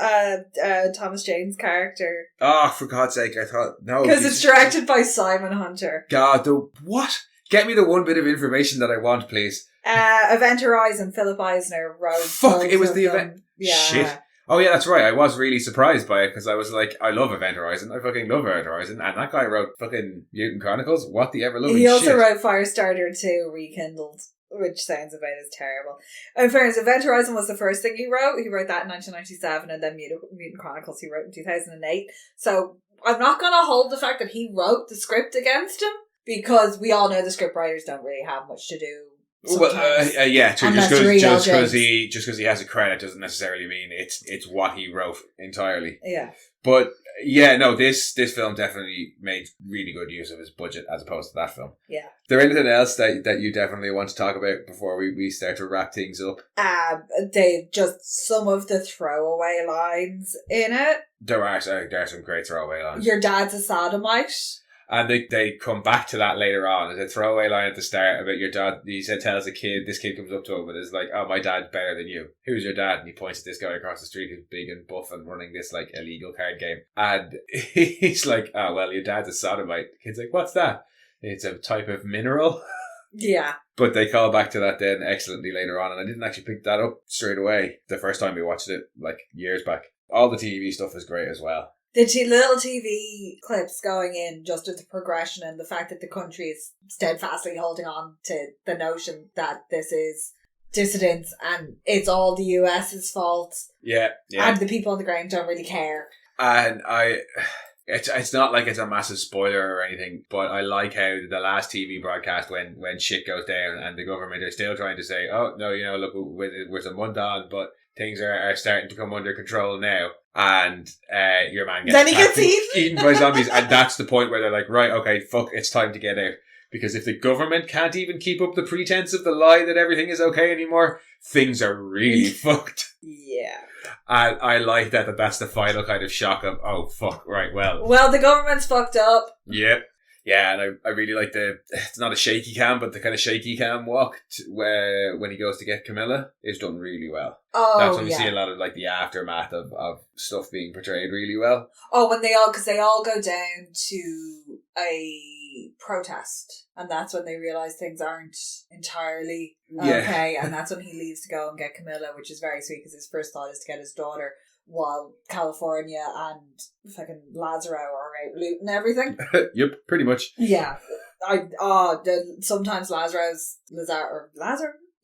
Thomas Jane's character. Oh, for God's sake, I thought... No. Because it's directed by Simon Hunter. God, what? Get me the one bit of information that I want, please. Event Horizon, Philip Eisner wrote... Fuck, it was the event... Yeah. Shit. Oh yeah, that's right. I was really surprised by it, because I was like, I love Event Horizon. I fucking love Event Horizon. And that guy wrote fucking Mutant Chronicles. What the ever loving shit. He also wrote Firestarter 2 Rekindled, which sounds about as terrible. In fairness, Event Horizon was the first thing he wrote. He wrote that in 1997, and then Mutant Chronicles he wrote in 2008. So I'm not going to hold the fact that he wrote the script against him, because we all know the script writers don't really have much to do. Yeah, true. Just because he has a credit doesn't necessarily mean it's what he wrote entirely. Yeah. But yeah, no, this film definitely made really good use of his budget as opposed to that film. Yeah. Is there anything else that you definitely want to talk about before we start to wrap things up? They just some of the throwaway lines in it. There are some great throwaway lines. Your dad's a sodomite. And they come back to that later on. There's a throwaway line at the start about your dad. He tells a kid, this kid comes up to him and is like, oh, my dad's better than you. Who's your dad? And he points at this guy across the street who's big and buff and running this like illegal card game. And he's like, oh, well, your dad's a sodomite. The kid's like, what's that? It's a type of mineral. Yeah. But they call back to that then excellently later on. And I didn't actually pick that up straight away the first time we watched it, like years back. All the TV stuff is great as well. The little TV clips going in just with the progression and the fact that the country is steadfastly holding on to the notion that this is dissidents and it's all the US's fault. Yeah. And the people on the ground don't really care. And it's not like it's a massive spoiler or anything, but I like how the last TV broadcast when shit goes down and the government are still trying to say, oh, no, look, we're some month on, but things are starting to come under control now. And your man gets eaten by zombies. And that's the point where they're like, right, okay, fuck, it's time to get out. Because if the government can't even keep up the pretense of the lie that everything is okay anymore, things are really fucked. Yeah. And I like that that's the final kind of shock of, oh, fuck, right, well. Well, the government's fucked up. Yep. Yeah, and I really like it's not a shaky cam, but the kind of shaky cam walk where when he goes to get Camilla is done really well. Oh, that's when we see a lot of like the aftermath of stuff being portrayed really well. Oh, because they all go down to a protest, and that's when they realise things aren't entirely okay, and that's when he leaves to go and get Camilla, which is very sweet because his first thought is to get his daughter, while California and fucking Lazaro are out looting everything. Yep, pretty much. Yeah. Sometimes Lazaro.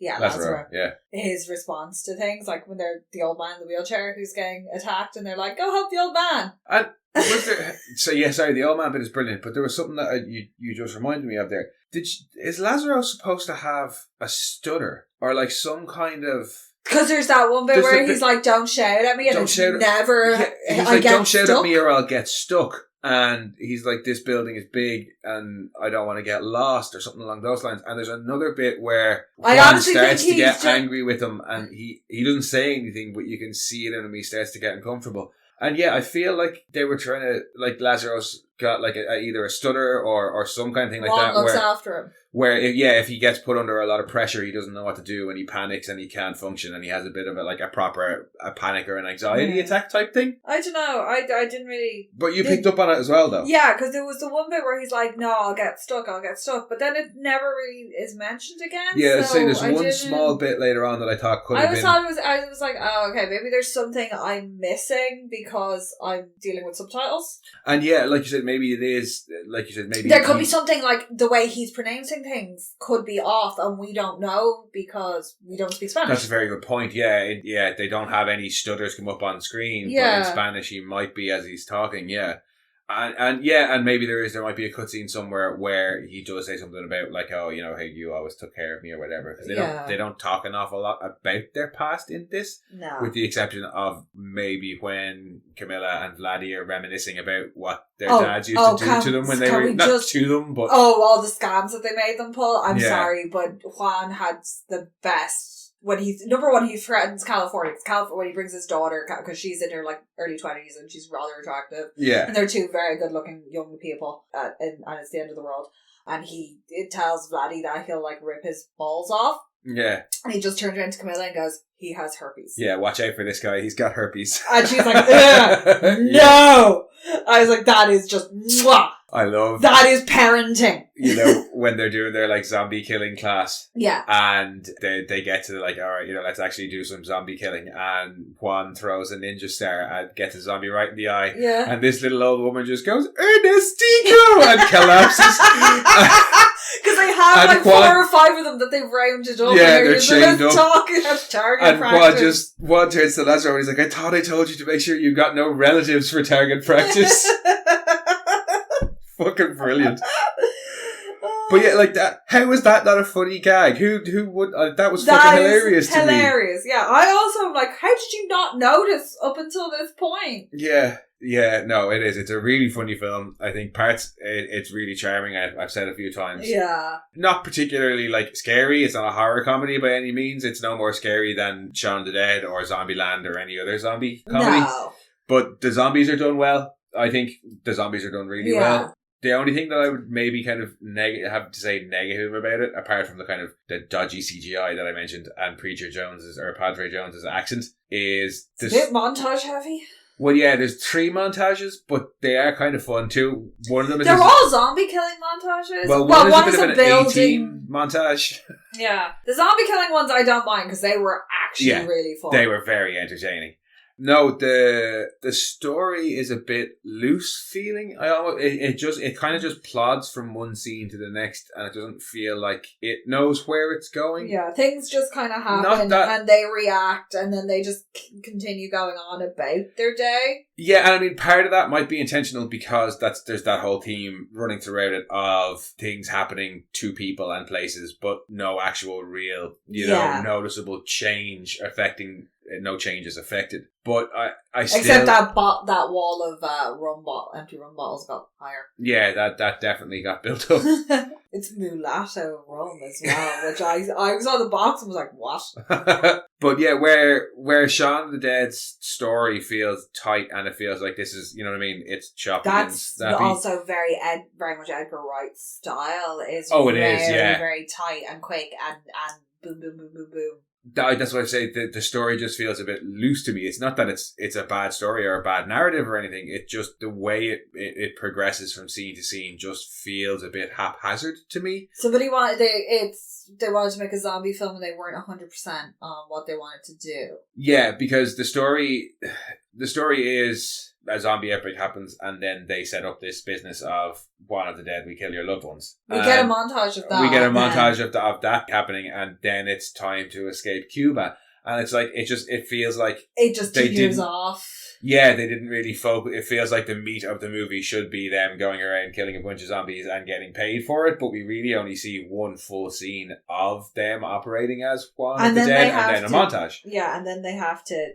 Yeah. His response to things, like when they're the old man in the wheelchair who's getting attacked and they're like, go help the old man. And was there, the old man bit is brilliant, but there was something that you just reminded me of there. Is Lazaro supposed to have a stutter or like some kind of... Because there's that one bit where he's like, don't shout at me, and it's never... He's like, don't shout at me or I'll get stuck. And he's like, this building is big and I don't want to get lost or something along those lines. And there's another bit where Juan starts to get angry with him and he doesn't say anything, but you can see it in him. He starts to get uncomfortable. And yeah, I feel like they were trying to, like, Lazaro's got like either a stutter or some kind of thing like that. Looks after him. Where, if he gets put under a lot of pressure, he doesn't know what to do and he panics and he can't function and he has a bit of a panic or an anxiety attack type thing. I don't know. I didn't really... But you picked up on it as well, though. Yeah, because there was the one bit where he's like, no, I'll get stuck. But then it never really is mentioned again. Yeah, so there's one small bit later on that I thought could have been... I was like, oh, okay, maybe there's something I'm missing because I'm dealing with subtitles. And yeah, like you said, maybe it is, like you said, maybe... There could be something like the way he's pronouncing things could be off and we don't know because we don't speak Spanish. That's a very good point. Yeah, they don't have any stutters come up on screen, but in Spanish he might be as he's talking, and maybe there might be a cutscene somewhere where he does say something about like, oh, hey, you always took care of me or whatever, because they don't talk an awful lot about their past in this, with the exception of maybe when Camilla and Vladdy are reminiscing about what their dads used to do to them when they were to them, but all the scams that they made them pull. I'm sorry, but Juan had the best. When he threatens California, when he brings his daughter, because she's in her like early 20s and she's rather attractive. Yeah. And they're two very good looking young people, and it's the end of the world. And it tells Vladdy that he'll like rip his balls off. Yeah. And he just turns around to Camilla and goes, he has herpes. Yeah, watch out for this guy. He's got herpes. And she's like, no! I was like, that is just mwah! I love that is parenting. When they're doing their like zombie killing class. Yeah. And they get to like, all right, let's actually do some zombie killing. And Juan throws a ninja star and gets a zombie right in the eye. Yeah. And this little old woman just goes, Ernestino! And collapses. Because they have like 4 or 5 of them that they've rounded up. Yeah, they're chained up. Target practice. Juan turns to Lazaro and he's like, I thought I told you to make sure you got no relatives for target practice. Fucking brilliant. But yeah, like that. How was that not a funny gag? Who would? That was fucking hilarious to me. Hilarious. Yeah, I also am like, how did you not notice up until this point? Yeah. No, it is. It's a really funny film. I think it's really charming. I've said a few times. Yeah. Not particularly like scary. It's not a horror comedy by any means. It's no more scary than Shaun of the Dead or Zombieland or any other zombie comedy. No. But the zombies are done well. I think the zombies are done really well. The only thing that I would maybe kind of have to say negative about it, apart from the kind of the dodgy CGI that I mentioned and Padre Jones's accent, is it's a bit montage heavy. Well, yeah, there's 3 montages, but they are kind of fun too. One of them is they're all zombie killing montages. Well, one is a bit of an A-Team montage. Yeah, the zombie killing ones I don't mind because they were actually really fun. They were very entertaining. No, the story is a bit loose feeling. It kind of just plods from one scene to the next, and it doesn't feel like it knows where it's going. Yeah, things just kind of happen, and they react, and then they just continue going on about their day. Yeah, and I mean, part of that might be intentional because there's that whole theme running throughout it of things happening to people and places, but no actual real, noticeable change affecting. No change is affected, but I still... Except that wall of empty rum bottles got higher. Yeah, that definitely got built up. It's mulatto rum as well, which I saw the box and was like, what? But yeah, where Shaun of the Dead's story feels tight and it feels like this is, you know what I mean, it's choppy. That's also very much Edgar Wright's style. Is very tight and quick and boom, boom, boom, boom, boom. That's what I say. The story just feels a bit loose to me. It's not that it's a bad story or a bad narrative or anything. It just the way it progresses from scene to scene just feels a bit haphazard to me. Somebody wanted to make a zombie film and they weren't 100% on what they wanted to do. Yeah, because the story is a zombie outbreak happens and then they set up this business of Juan of the Dead, we kill your loved ones. We get a montage of that. We get a montage of that happening, and then it's time to escape Cuba. And it's like, it feels like... It just tears off. Yeah, they didn't really focus. It feels like the meat of the movie should be them going around killing a bunch of zombies and getting paid for it, but we really only see one full scene of them operating as Juan of the Dead and then a montage. Yeah, and then they have to,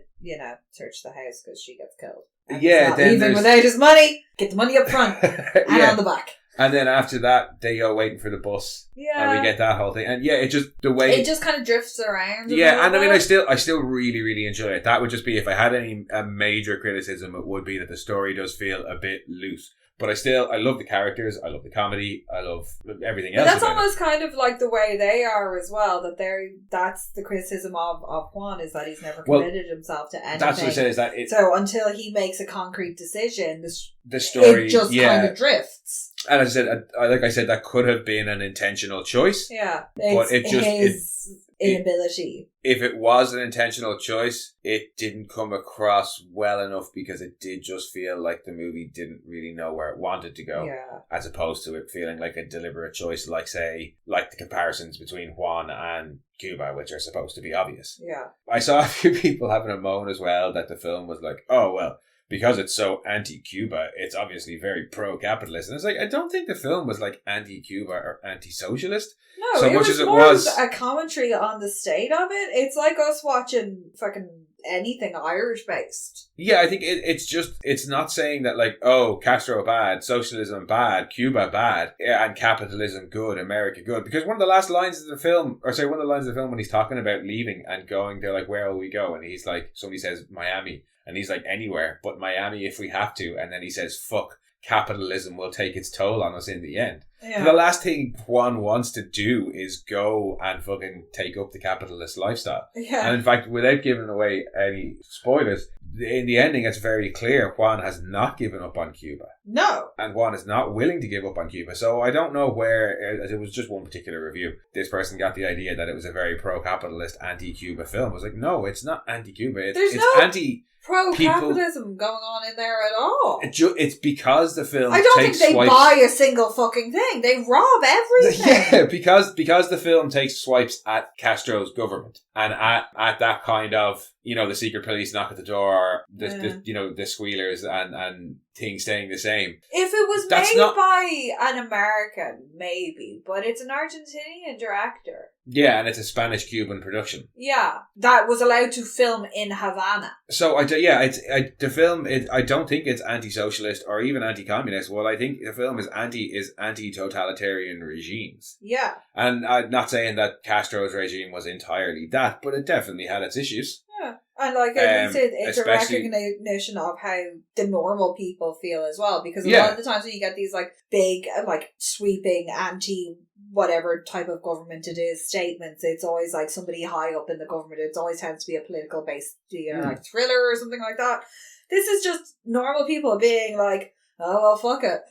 search the house because she gets killed. And then even without his money, get the money up front and on the back. And then after that, they go waiting for the bus. Yeah. And we get that whole thing. And yeah, it just, the way... It just kind of drifts around. Yeah, and I mean, I still really, really enjoy it. That would just be, if I had a major criticism, it would be that the story does feel a bit loose. But I love the characters, I love the comedy, I love everything else. But that's almost kind of like the way they are as well. That's the criticism of Juan, is that he's never committed himself to anything. That's what I said, is that so until he makes a concrete decision, the story it just kind of drifts. And as I said, that could have been an intentional choice. Yeah, but it just his inability. If it was an intentional choice, it didn't come across well enough because it did just feel like the movie didn't really know where it wanted to go. Yeah. As opposed to it feeling like a deliberate choice, like the comparisons between Juan and Cuba, which are supposed to be obvious. Yeah. I saw a few people having a moan as well that the film was like, oh, well, because it's so anti-Cuba, it's obviously very pro-capitalist. And it's like, I don't think the film was like anti-Cuba or anti-socialist. No, so much as it was a commentary on the state of it. It's like us watching fucking anything Irish-based. Yeah, I think it's not saying that like, oh, Castro bad, socialism bad, Cuba bad, and capitalism good, America good. Because one of the lines of the film when he's talking about leaving and going, they're like, where will we go? And he's like, somebody says Miami. And he's like, anywhere but Miami if we have to. And then he says, fuck, capitalism will take its toll on us in the end. Yeah. The last thing Juan wants to do is go and fucking take up the capitalist lifestyle. Yeah. And in fact, without giving away any spoilers, in the ending it's very clear Juan has not given up on Cuba. No. And Juan is not willing to give up on Cuba. So I don't know where, it was just one particular review, this person got the idea that it was a very pro-capitalist, anti-Cuba film. I was like, no, it's not anti-Cuba. It's anti... pro-capitalism going on in there at all. It's because the film I don't think they buy a single fucking thing. They rob everything. Yeah, because the film takes swipes at Castro's government and at that kind of, the secret police knock at the door, the squealers and things staying the same. If it was made by an American, maybe, but it's an Argentinian director. Yeah, and it's a Spanish-Cuban production. Yeah, that was allowed to film in Havana. So the film. I don't think it's anti-socialist or even anti-communist. What I think the film is anti-totalitarian regimes. Yeah, and I'm not saying that Castro's regime was entirely that, but it definitely had its issues. Yeah. And like at least it's a recognition of how the normal people feel as well, because a lot of the times when you get these like big like sweeping anti whatever type of government it is statements, it's always like somebody high up in the government. It always tends to be a political based like thriller or something like that. This is just normal people being like, oh well, fuck it.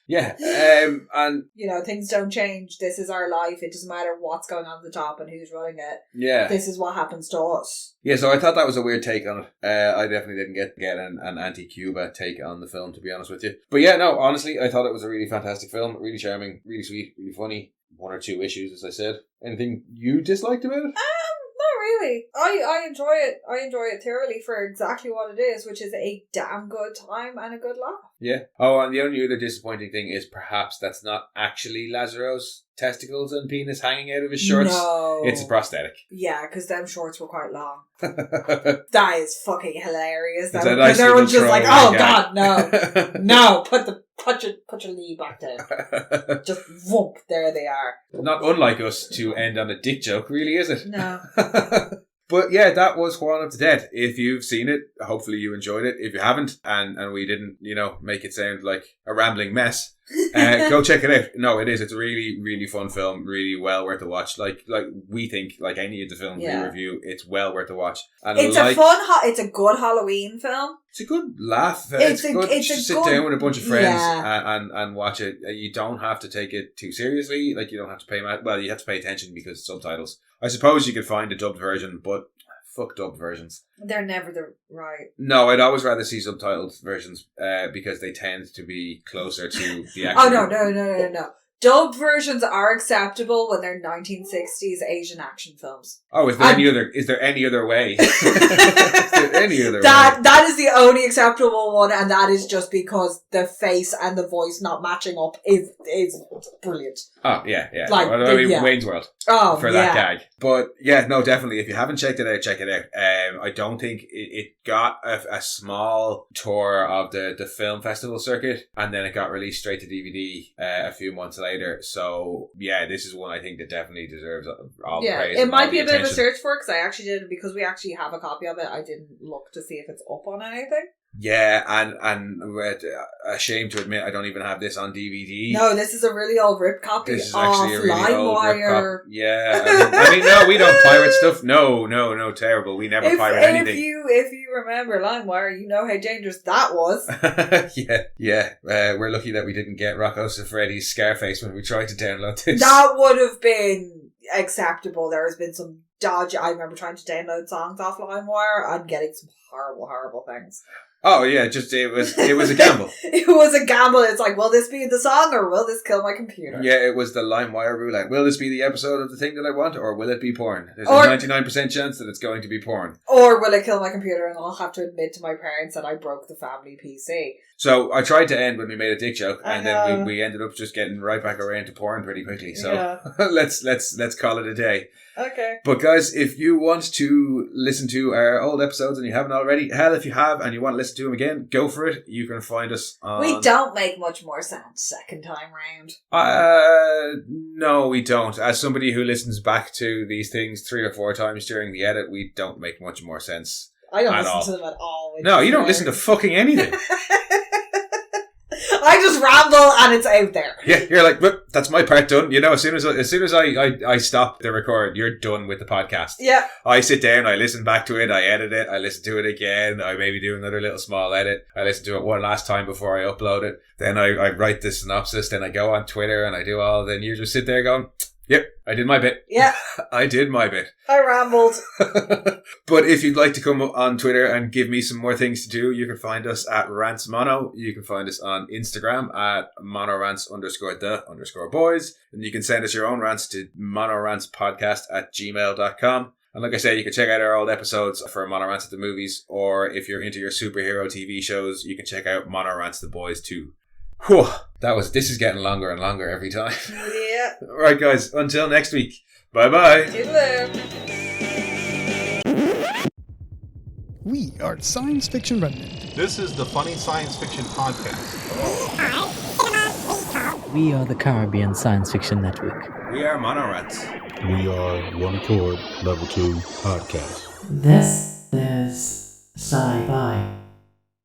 Yeah, and things don't change. This is our life. It doesn't matter what's going on at the top and who's running it. Yeah, this is what happens to us. Yeah, so I thought that was a weird take on it. I definitely didn't get an anti-Cuba take on the film, to be honest with you. But yeah, no, honestly, I thought it was a really fantastic film, really charming, really sweet, really funny. One or two issues, as I said. Anything you disliked about it? Not really. I enjoy it. I enjoy it thoroughly for exactly what it is, which is a damn good time and a good laugh. Yeah. Oh, and the only other disappointing thing is perhaps that's not actually Lazaro's testicles and penis hanging out of his shorts. No. It's a prosthetic. Yeah, because them shorts were quite long. That is fucking hilarious. Because nice everyone's just like, oh guy. God, no. No, put your knee back down. Just whoop, there they are. Not unlike us to end on a dick joke, really, is it? No. But yeah, that was Juan of the Dead. If you've seen it, hopefully you enjoyed it. If you haven't, and we didn't, make it sound like a rambling mess, go check it out. No, it is. It's a really, really fun film. Really well worth a watch. Like we think, like any of the films we review, it's well worth a watch. And it's it's a good Halloween film. It's a good laugh. It's good to sit down with a bunch of friends and watch it. You don't have to take it too seriously. Like you don't have to pay. You have to pay attention because subtitles. I suppose you could find a dubbed version, but fuck dubbed versions. They're never the right. No, I'd always rather see subtitled versions because they tend to be closer to the actual... Oh, no. Dubbed versions are acceptable when they're 1960s Asian action films. Oh, is there any other way? Is there any other way? That is the only acceptable one, and that is just because the face and the voice not matching up is brilliant. Oh, yeah. Like, Wayne's World. Oh, for that gag. But yeah, no, definitely. If you haven't checked it out, check it out. I don't think it got a small tour of the film festival circuit, and then it got released straight to DVD a few months later. So yeah, this is one I think that definitely deserves all the praise. It might be a bit of a search for it, because I actually did it because we actually have a copy of it. I didn't look to see if it's up on anything. Yeah, and we're ashamed to admit I don't even have this on DVD. No, this is a really old rip copy of LimeWire. Yeah, I mean, no, we don't pirate stuff. No, terrible. We never pirate anything. If you remember LimeWire, you know how dangerous that was. Yeah. We're lucky that we didn't get Rocco Siffredi's Scarface when we tried to download this. That would have been acceptable. There has been some dodgy. I remember trying to download songs off LimeWire and getting some horrible things. Oh yeah, it was a gamble. It was a gamble. It's like, will this be the song or will this kill my computer? Yeah, it was the LimeWire roulette. Will this be the episode of the thing that I want, or will it be porn? There's a 99% chance that it's going to be porn. Or will it kill my computer and I'll have to admit to my parents that I broke the family PC. So I tried to end when we made a dick joke, and then we ended up just getting right back around to porn pretty quickly. So let's call it a day. Okay. But guys, if you want to listen to our old episodes and you haven't already, hell, if you have and you want to listen to them again, go for it. You can find us on... We don't make much more sense second time round. No, we don't. As somebody who listens back to these things 3 or 4 times during the edit, we don't make much more sense. I don't listen to them at all. No, you don't listen to fucking anything. I just ramble and it's out there. Yeah, you're like, but that's my part done. As soon as I stop the record, you're done with the podcast. Yeah. I sit down, I listen back to it, I edit it, I listen to it again, I maybe do another little small edit, I listen to it one last time before I upload it, then I write the synopsis, then I go on Twitter and I do all, then you just sit there going, yep, I did my bit. Yeah. I did my bit. I rambled. But if you'd like to come on Twitter and give me some more things to do, you can find us at rantsmono. You can find us on Instagram at monorants_the_boys. And you can send us your own rants to monorantspodcast@gmail.com. And like I said, you can check out our old episodes for Monorants at the Movies, or if you're into your superhero TV shows, you can check out Monorants the Boys too. Whew, this is getting longer and longer every time. Yeah. Alright guys, until next week. Bye-bye. Toodaloo. We are Science Fiction Remnant. This is the Funny Science Fiction Podcast. We are the Caribbean Science Fiction Network. We are Monorants. We are One Accord Level 2 Podcast. This Sci-fi.